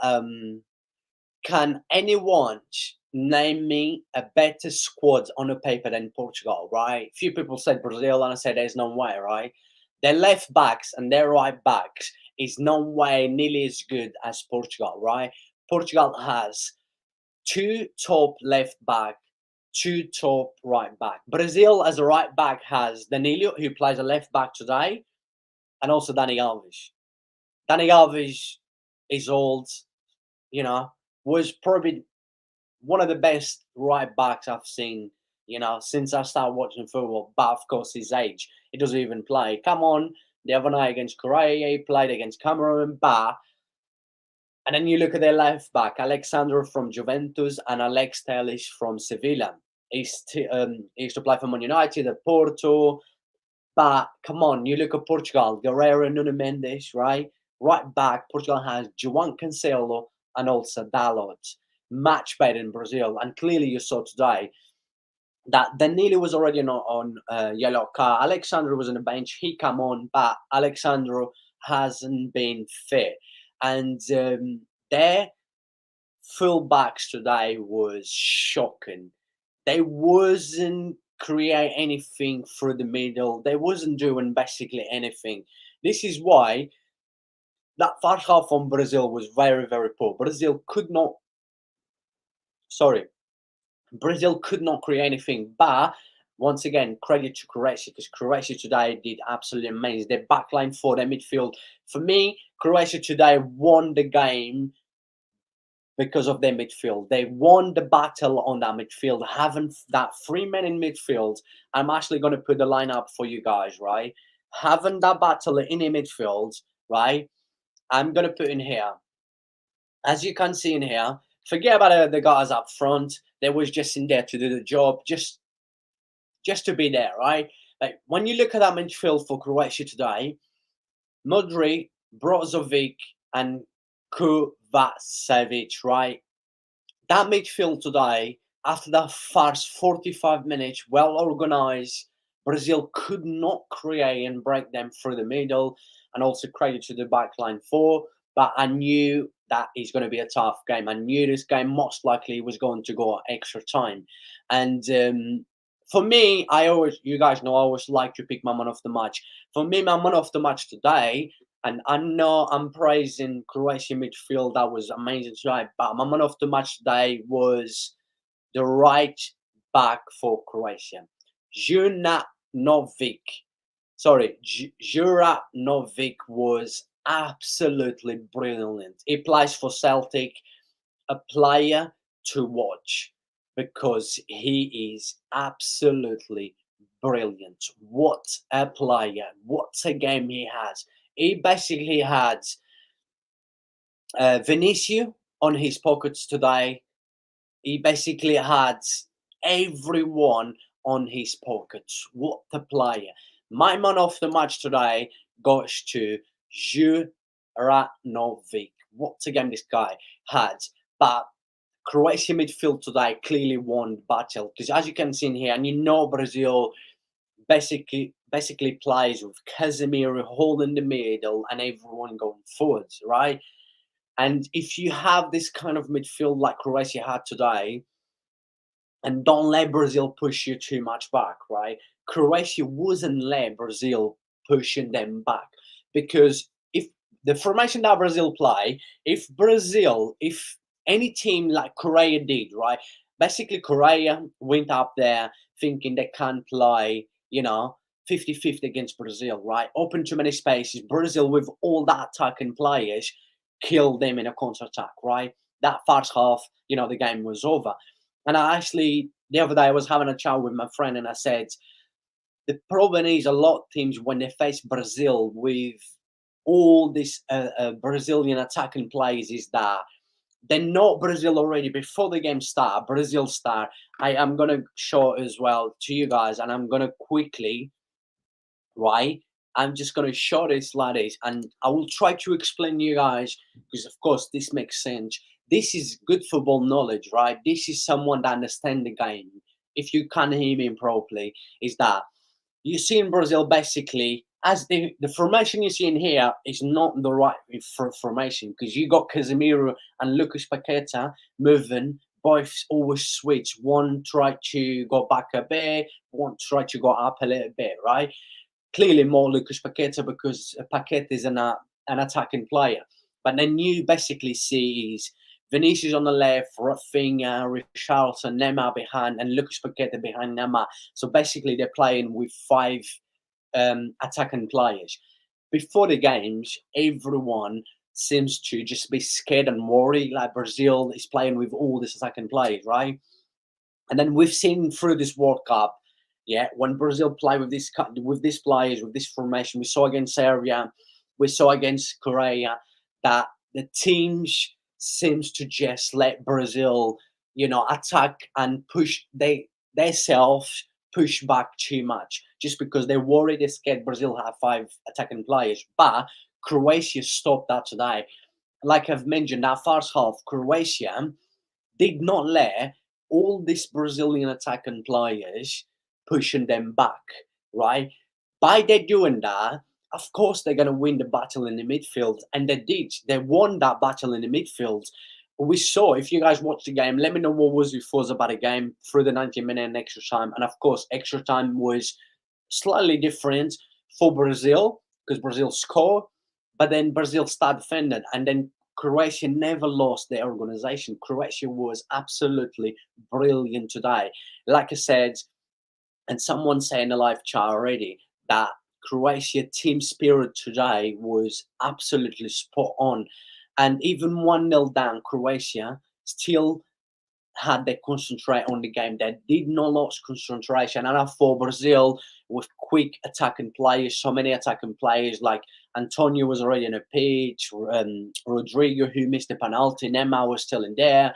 can anyone name me a better squad on the paper than Portugal, right? Few people said Brazil and I said there's no way, right? Their left backs and their right backs is no way nearly as good as Portugal, right? Portugal has two top left back, two top right back. Brazil as a right back has Danilo, who plays a left back today, and also Dani Alves. Dani Alves is old, was probably one of the best right backs I've seen, since I started watching football. But of course, his age, he doesn't even play. Come on, the other night against Croatia, he played against Cameroon, but. And then you look at their left back, Alexandro from Juventus and Alex Telles from Sevilla. He used to play for Man United, at Porto. But come on, you look at Portugal, Guerreiro, Nuno Mendes, right? Right back, Portugal has João Cancelo and also Dalot. Much better in Brazil. And clearly you saw today that Danilo was already on yellow card. Alexandro was on the bench. He come on, but Alexandro hasn't been fit. And their fullbacks today was shocking. They wasn't create anything through the middle. They wasn't doing basically anything. This is why that first half from Brazil was very, very poor. Brazil could not create anything. But once again, credit to Croatia, because Croatia today did absolutely amazing. Their backline for their midfield. For me, Croatia today won the game because of their midfield. They won the battle on that midfield, having that three men in midfield. I'm actually going to put the lineup for you guys, right? Having that battle in the midfield, right? I'm going to put in here. As you can see in here, forget about the guys up front. They was just in there to do the job, just to be there, right? Like when you look at that midfield for Croatia today, Modric, Brozovic, and Kovacevic, right? That midfield today, after that first 45 minutes, well organized, Brazil could not create and break them through the middle, and also credit to the backline four. But I knew that is going to be a tough game. I knew this game most likely was going to go extra time. And for me, you guys know, I always like to pick my man of the match. For me, my man of the match today, and I know I'm praising Croatia midfield, that was amazing today, but my man of the match today was the right back for Croatia. Juranovic. Sorry, Juranovic was absolutely brilliant. He plays for Celtic, a player to watch because he is absolutely brilliant. What a player. What a game he has. He basically had Vinicius on his pockets today. He basically had everyone on his pockets. What a player. My man of the match today goes to Juranovic. What a game this guy had. But Croatia midfield today clearly won the battle, because as you can see in here, and you know Brazil basically plays with Casemiro holding the middle and everyone going forwards, right? And if you have this kind of midfield like Croatia had today, and don't let Brazil push you too much back, right? Croatia wasn't let Brazil pushing them back, because if the formation that Brazil play, if any team like Korea did, right? Basically, Korea went up there thinking they can't play, 50-50 against Brazil, right? Open too many spaces. Brazil, with all that attacking players, killed them in a counter-attack, right? That first half, the game was over. And I actually, the other day, I was having a chat with my friend, and I said, the problem is a lot of teams, when they face Brazil with all this Brazilian attacking players, is that they know Brazil already before the game start. Brazil start. I am going to show it as well to you guys, and I'm going to quickly, right? I'm just going to show this like this, and I will try to explain to you guys, because of course this makes sense. This is good football knowledge, right? This is someone that understands the game. If you can't hear me properly, is that you see in Brazil basically, as the formation you see in here is not the right formation, because you got Casemiro and Lucas Paqueta moving, both always switch. One try to go back a bit, one try to go up a little bit, right? Clearly more Lucas Paqueta, because Paqueta is an attacking player. But then you basically see is Vinicius on the left, Rafinha, Richarlison, Neymar behind, and Lucas Paqueta behind Neymar. So basically they're playing with five attacking players. Before the games, everyone seems to just be scared and worried, like Brazil is playing with all these attacking players, right? And then we've seen through this World Cup, when Brazil play with these players, with this formation, we saw against Serbia, we saw against Korea, that the teams seems to just let Brazil, attack and push themselves push back too much, just because they're worried, they're scared Brazil have five attacking players. But Croatia stopped that today. Like I've mentioned, that first half, Croatia did not let all these Brazilian attacking players pushing them back, right? By they doing that, of course they're going to win the battle in the midfield, and they did. They won that battle in the midfield. We saw, if you guys watched the game, let me know what was your thoughts about the game through the 90-minute and extra time. And of course, extra time was slightly different for Brazil, because Brazil scored, but then Brazil started defending, and then Croatia never lost their organization. Croatia was absolutely brilliant today. Like I said, and someone said in the live chat already, that Croatia team spirit today was absolutely spot on. And even 1-0 down, Croatia still had they concentrate on the game. They did not lose concentration. And I thought Brazil, with quick attacking players, so many attacking players, like Antonio was already in a pitch, Rodrigo, who missed the penalty, Neymar was still in there,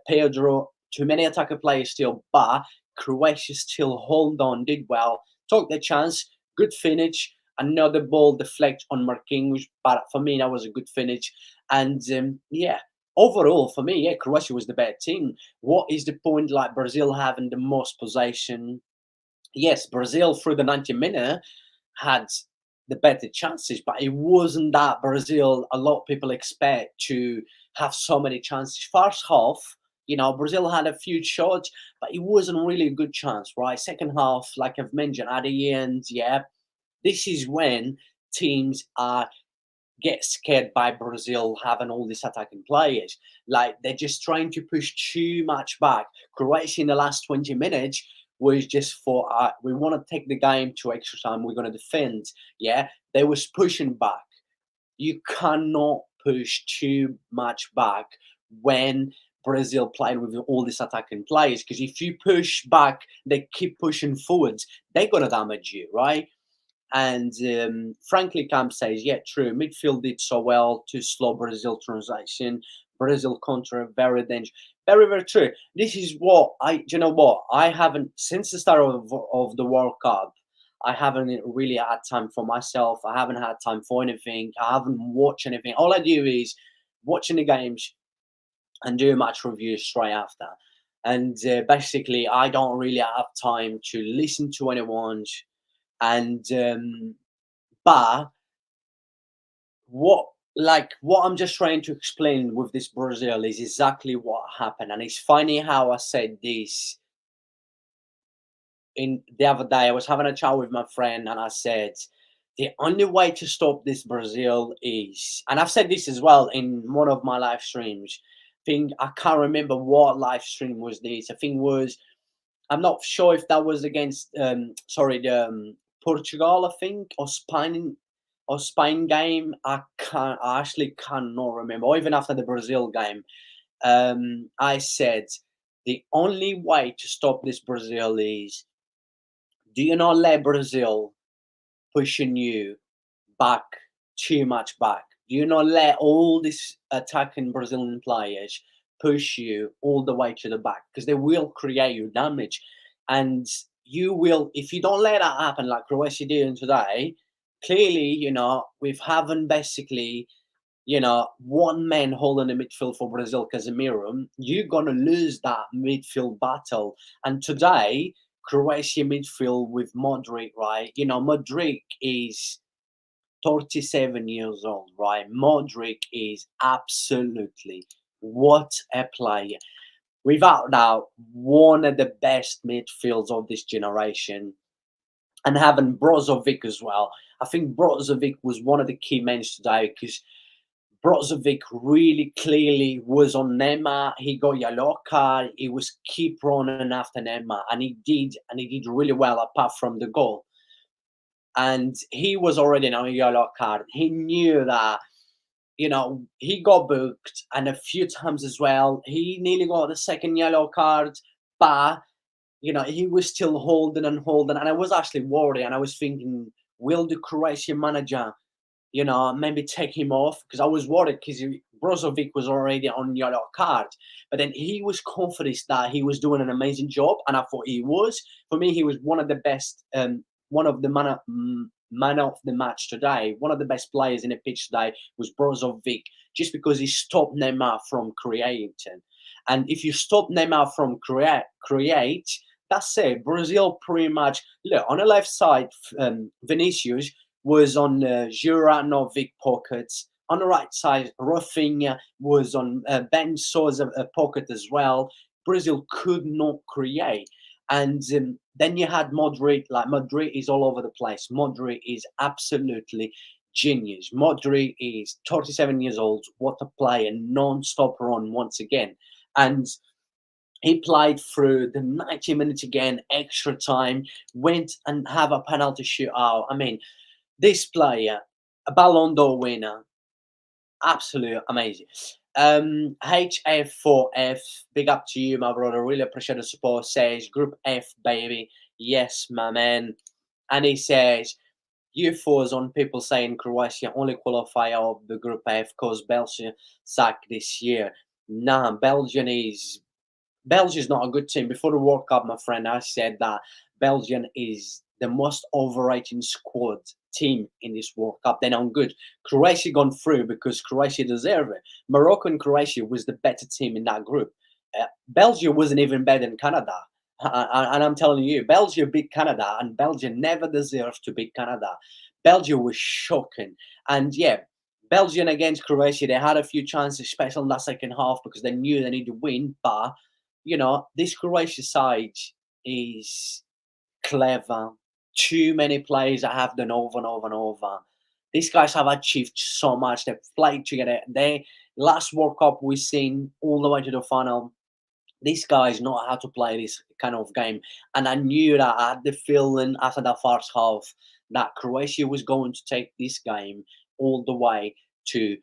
Pedro too many attacker players still, but Croatia still hold on, did well, took the chance, good finish. Another ball deflect on Marquinhos, but for me that was a good finish. And yeah, overall for me, yeah, Croatia was the better team. What is the point? Like Brazil having the most possession. Yes, Brazil through the 90 minute had the better chances, but it wasn't that Brazil a lot of people expect to have so many chances. First half, Brazil had a few shots, but it wasn't really a good chance, right? Second half, like I've mentioned, at the end, yeah, this is when teams are get scared by Brazil having all these attacking players. Like they're just trying to push too much back. Croatia in the last 20 minutes was just for we want to take the game to extra time. We're going to defend. Yeah, they was pushing back. You cannot push too much back when Brazil playing with all these attacking players, because if you push back, they keep pushing forwards. They're going to damage you, right? And frankly, Camp says, yeah, true. Midfield did so well to slow Brazil transition. Brazil counter very dangerous. Very, very true. This is what you know what? I haven't, since the start of the World Cup, I haven't really had time for myself. I haven't had time for anything. I haven't watched anything. All I do is watching the games and do match reviews straight after. And basically, I don't really have time to listen to anyone. And but what I'm just trying to explain with this Brazil is exactly what happened. And it's funny how I said this in the other day. I was having a chat with my friend and I said the only way to stop this Brazil is, and I've said this as well in one of my live streams. I can't remember what live stream was this. I think was, I'm not sure if that was against the Portugal, I think, or Spain game. I actually cannot remember. Or even after the Brazil game, I said the only way to stop this Brazil is, do you not let Brazil pushing you back too much back. Do you not let all these attacking Brazilian players push you all the way to the back, because they will create you damage. And you will, if you don't let that happen like Croatia did today, clearly, we haven't basically, one man holding the midfield for Brazil, Casemiro, you're going to lose that midfield battle. And today, Croatia midfield with Modric, right? Modric is 37 years old, right? Modric is absolutely what a player. Without doubt, one of the best midfields of this generation. And having Brozovic as well. I think Brozovic was one of the key men today, because Brozovic really clearly was on Neymar. He got yellow card. He was keep running after Neymar, and he did really well apart from the goal. And he was already on a yellow card. He knew that, he got booked, and a few times as well. He nearly got the second yellow card, but he was still holding and holding. And I was actually worried, and I was thinking, will the Croatian manager, maybe take him off? Because I was worried, because Brozovic was already on yellow card. But then he was confident that he was doing an amazing job, and I thought he was. For me, he was one of the best, one of the man of the match today. One of the best players in the pitch today was Brozovic, just because he stopped Neymar from creating. And if you stop Neymar from create, that's it. Brazil pretty much, look, on the left side, Vinicius was on Juranovic pockets. On the right side, Rafinha was on Ben Souza pocket as well. Brazil could not create. And then you had Modric. Like, Modric is all over the place. Modric is absolutely genius. Modric is 37 years old. What a player. Non-stop run once again. And he played through the 90 minutes again, extra time, went and have a penalty shootout. I mean, this player, a Ballon d'Or winner, absolutely amazing. HF4F, big up to you, my brother. Really appreciate the support. Says Group F, baby. Yes, my man. And he says, UFOs on people saying Croatia only qualifier of the Group F because Belgium sacked this year. Nah, Belgium is Belgium is not a good team. Before the World Cup, my friend, I said that Belgium is the most overrated squad team in this World Cup. They're not good. Croatia gone through because Croatia deserved it. Morocco and Croatia was the better team in that group. Belgium wasn't even better than Canada. And I'm telling you, Belgium beat Canada, and Belgium never deserved to beat Canada. Belgium was shocking. And yeah, Belgium against Croatia, they had a few chances, especially in that second half, because they knew they needed to win. But, this Croatia side is clever. Too many players that have done over and over and over. These guys have achieved so much. They've played together. They last World Cup we've seen all the way to the final. These guys know how to play this kind of game. And I knew that I had the feeling after that first half that Croatia was going to take this game all the way to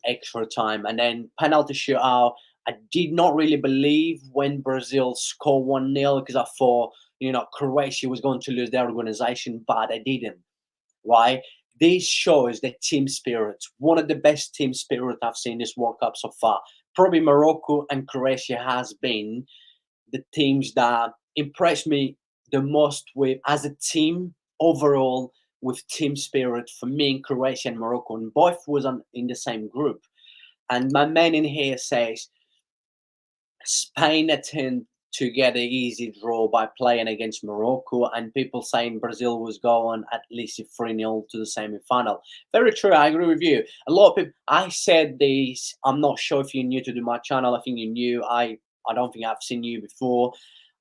extra time. And then penalty shootout. I did not really believe when Brazil scored 1-0 because I thought, Croatia was going to lose their organization, but they didn't, right? This shows the team spirit, one of the best team spirit I've seen this World Cup so far. Probably Morocco and Croatia has been the teams that impressed me the most with as a team overall with team spirit for me in Croatia and Morocco, and both was in the same group. And my man in here says Spain attempt to get an easy draw by playing against Morocco, and people saying Brazil was going at least 3-0 to the semi-final. Very true, I agree with you. A lot of people, I said this, I'm not sure if you're new to my channel, I think you're new, I don't think I've seen you before.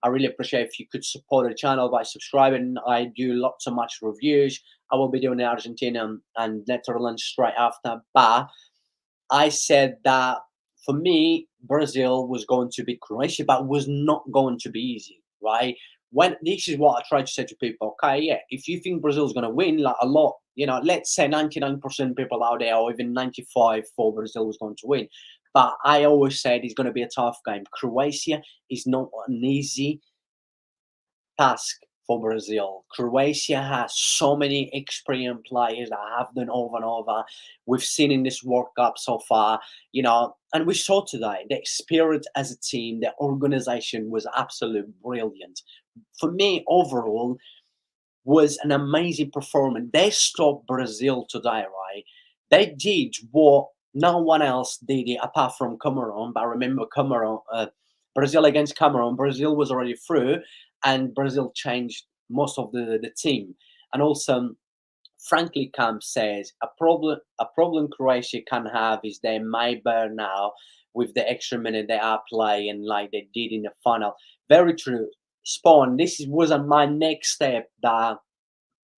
I really appreciate if you could support the channel by subscribing. I do lots of match reviews. I will be doing the Argentina and Netherlands straight after, but I said that for me, Brazil was going to beat Croatia, but was not going to be easy, right? When this is what I try to say to people, okay, yeah, if you think Brazil's going to win, like a lot, let's say 99% people out there, or even 95 for Brazil was going to win. But I always said it's going to be a tough game. Croatia is not an easy task for Brazil. Croatia has so many experienced players that have done over and over. We've seen in this World Cup so far, and we saw today the spirit as a team, the organization was absolutely brilliant. For me, overall, was an amazing performance. They stopped Brazil today, right? They did what no one else did it apart from Cameroon. But remember, Brazil against Cameroon, Brazil was already through, and Brazil changed most of the team. And also, frankly, Camp says a problem Croatia can have is they may burn now with the extra minute they are playing like they did in the final. Very true. Spawn, this was on my next step that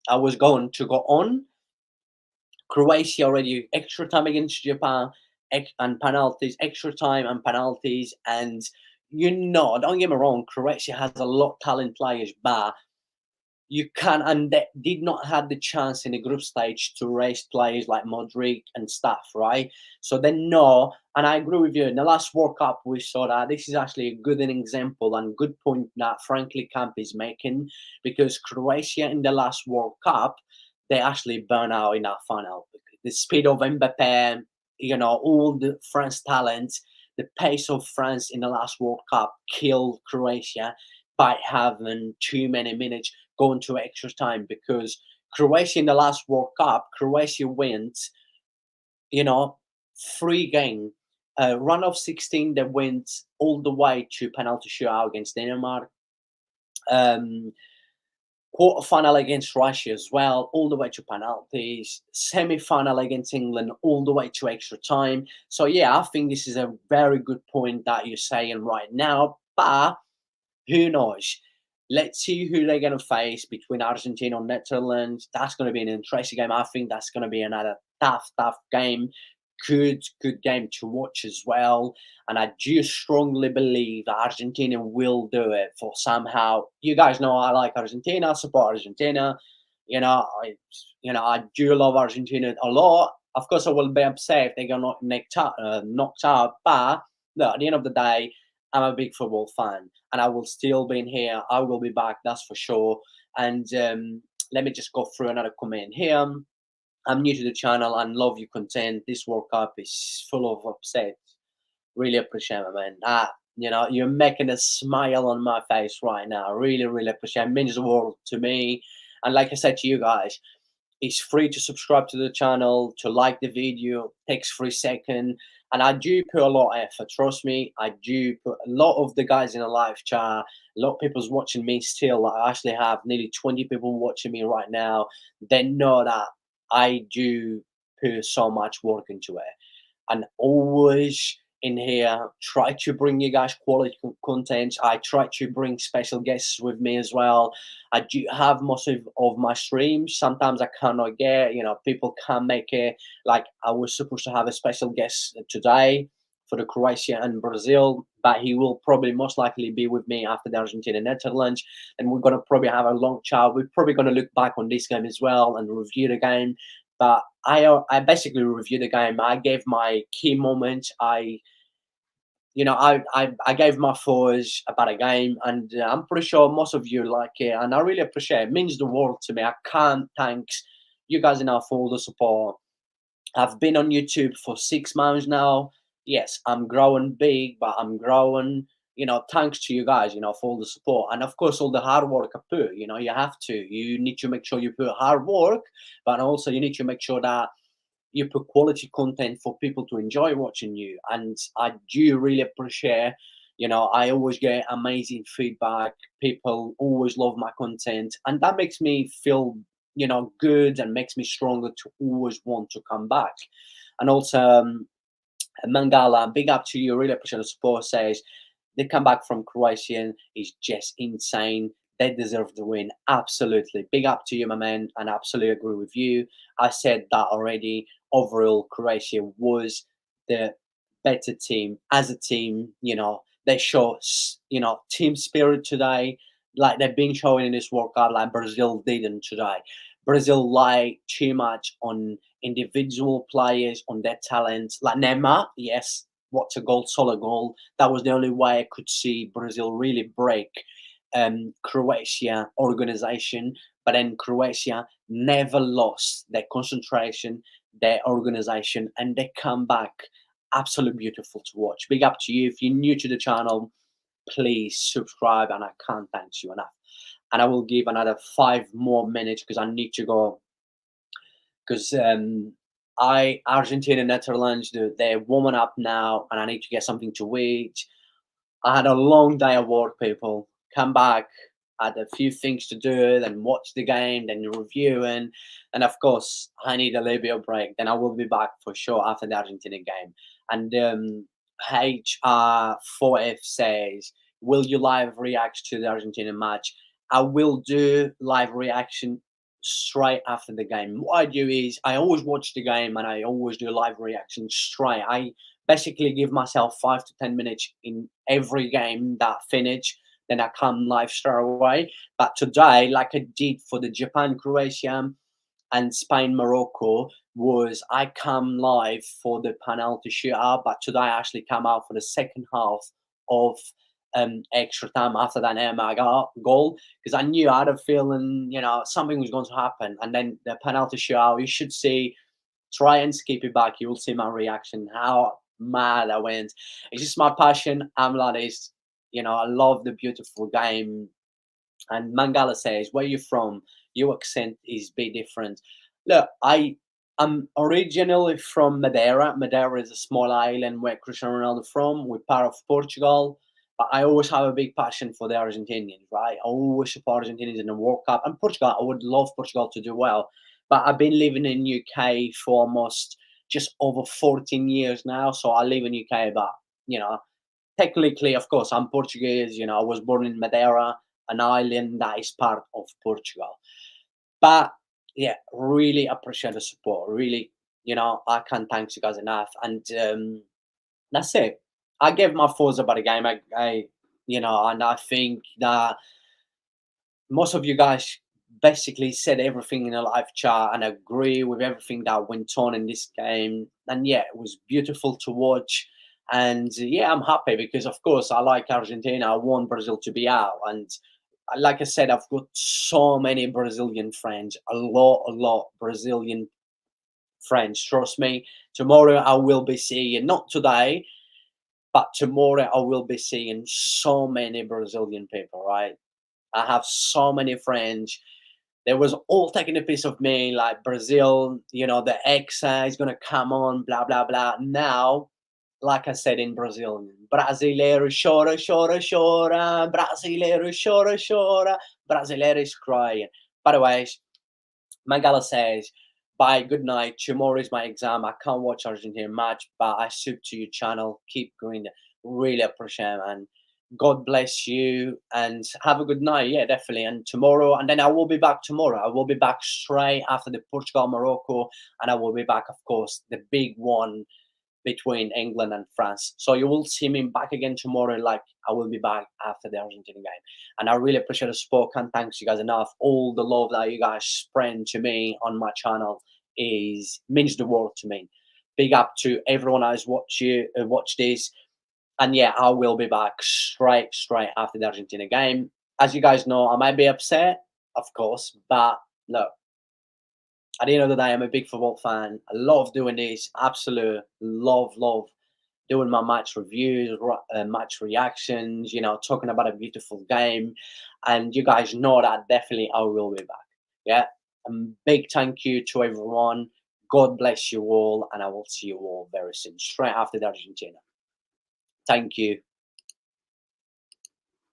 I was going to go on. Croatia already extra time against Japan and penalties, extra time and penalties. And don't get me wrong, Croatia has a lot of talent players, but you can, and they did not have the chance in the group stage to raise players like Modric and stuff, right? So they know, and I agree with you. In the last World Cup, we saw that this is actually a good example and good point that Franklin Camp is making, because Croatia in the last World Cup, they actually burn out in that final. The speed of Mbappe, all the France talent, the pace of France in the last World Cup killed Croatia by having too many minutes going to extra time, because Croatia in the last World Cup, Croatia went, 3 game, run of 16, they went all the way to penalty shootout against Denmark, quarter-final against Russia as well, all the way to penalties, semi-final against England, all the way to extra time. So yeah, I think this is a very good point that you're saying right now, but who knows? Let's see who they're going to face between Argentina and Netherlands. That's going to be an interesting game. I think that's going to be another tough game. Good game to watch as well. And I do strongly believe that Argentina will do it for somehow. You guys know I like Argentina, I support Argentina. I do love Argentina a lot. Of course, I will be upset if they get knocked out. But no, at the end of the day, I'm a big football fan, and I will still be in here. I will be back, that's for sure. And let me just go through another comment here. I'm new to the channel and love your content. This World Cup is full of upsets. Really appreciate it, man. You know, you're making a smile on my face right now. Really, really appreciate it. It means the world to me. And like I said to you guys, it's free to subscribe to the channel, to like the video, takes 3 seconds. And I do put a lot of effort, trust me. I do put a lot of the guys in the live chat, a lot of people's watching me still. I actually have nearly 20 people watching me right now. They know that I do put so much work into it. And always in here try to bring you guys quality content. I try to bring special guests with me as well. I do have most of my streams. Sometimes I cannot get, you know, people can't make it. Like I was supposed to have a special guest today for the Croatia and Brazil, but he will probably most likely be with me after the Argentina Netherlands, and we're gonna probably have a long chat. We're probably gonna look back on this game as well and review the game. But I basically reviewed the game. I gave my key moments. I gave my thoughts about a game, and I'm pretty sure most of you like it, and I really appreciate it. It means the world to me. I can't thank you guys enough for all the support. I've been on YouTube for 6 months now. Yes, I'm growing big, but I'm growing, you know, thanks to you guys, you know, for all the support. And of course, all the hard work I put, you know, you have to. You need to make sure you put hard work, but also you need to make sure that you put quality content for people to enjoy watching you. And I do really appreciate, you know, I always get amazing feedback. People always love my content, and that makes me feel, you know, good and makes me stronger to always want to come back. And also, Mangala, big up to you. Really appreciate the support. Says the comeback from Croatian is just insane. They deserve the win. Absolutely. Big up to you, my man. And I absolutely agree with you. I said that already. Overall, Croatia was the better team as a team. You know, they show, you know, team spirit today, like they've been showing in this World Cup, like Brazil didn't today. Brazil lie too much on individual players, on their talent. Like Neymar, yes, what's a goal, solid goal. That was the only way I could see Brazil really break Croatia organization. But then Croatia never lost their concentration, their organization, and they come back. Absolutely beautiful to watch. Big up to you. If you're new to the channel, please subscribe, and I can't thank you enough. And I will give another 5 more minutes because I need to go. Because I Argentina Netherlands, they're warming up now, and I need to get something to eat. I had a long day of work, people. Come back, had a few things to do, then watch the game, then reviewing, and of course, I need a little bit of break. Then I will be back for sure after the Argentina game. And HR4F says, "Will you live react to the Argentina match?" I will do live reaction straight after the game. What I do is I always watch the game and I always do live reaction straight. I basically give myself 5 to 10 minutes in every game that finish, then I come live straight away. But today, like I did for the Japan Croatia and Spain Morocco, was I come live for the penalty shootout, but today I actually come out for the second half of extra time after that Neymar goal, because I knew I had a feeling, you know, something was going to happen. And then the penalty shootout, you should see, try and skip it back. You will see my reaction, how mad I went. It's just my passion. I'm like this, you know, I love the beautiful game. And Mangala says, "Where you from? Your accent is a bit different." Look, I'm originally from Madeira. Madeira is a small island where Cristiano Ronaldo from. We're part of Portugal. But I always have a big passion for the Argentinians, right? I always support Argentinians in the World Cup. And Portugal, I would love Portugal to do well. But I've been living in UK for almost just over 14 years now. So I live in UK, but, you know, technically, of course, I'm Portuguese. You know, I was born in Madeira, an island that is part of Portugal. But yeah, really appreciate the support. Really, you know, I can't thank you guys enough. And that's it. I gave my thoughts about the game. You know, and I think that most of you guys basically said everything in a live chat and agree with everything that went on in this game. And yeah, it was beautiful to watch. And yeah, I'm happy because, of course, I like Argentina. I want Brazil to be out. And like I said, I've got so many Brazilian friends, a lot Brazilian friends. Trust me. Tomorrow I will be seeing, not today, But tomorrow I will be seeing so many Brazilian people, right? I have so many friends. They was all taking a piece of me, like Brazil, the Hexa is gonna come on, blah blah blah. Now, like I said in Brazilian, brasileiro chora, chora, chora, brasileiro chora, chora, brasileiro is crying. By the way, Mangala says, bye, good night. Tomorrow is my exam. I can't watch Argentina match, but I sub to your channel. Keep going. Really appreciate it, and God bless you and have a good night. Yeah, definitely. And tomorrow, and then I will be back tomorrow. I will be back straight after the Portugal Morocco, and I will be back, of course, the big one between England and France. So you will see me back again tomorrow. Like I will be back after the Argentina game. And I really appreciate the support. Can't thank you guys enough. All the love that you guys spread to me on my channel means the world to me. Big up to everyone who's watched this. And yeah, I will be back straight after the Argentina game. As you guys know, I might be upset, of course, but look, at the end of the day, I'm a big football fan. I love doing this. Absolute love doing my match reviews, match reactions, talking about a beautiful game. And you guys know that definitely I will be back. Yeah. Big thank you to everyone. God bless you all. And I will see you all very soon, straight after the Argentina. Thank you.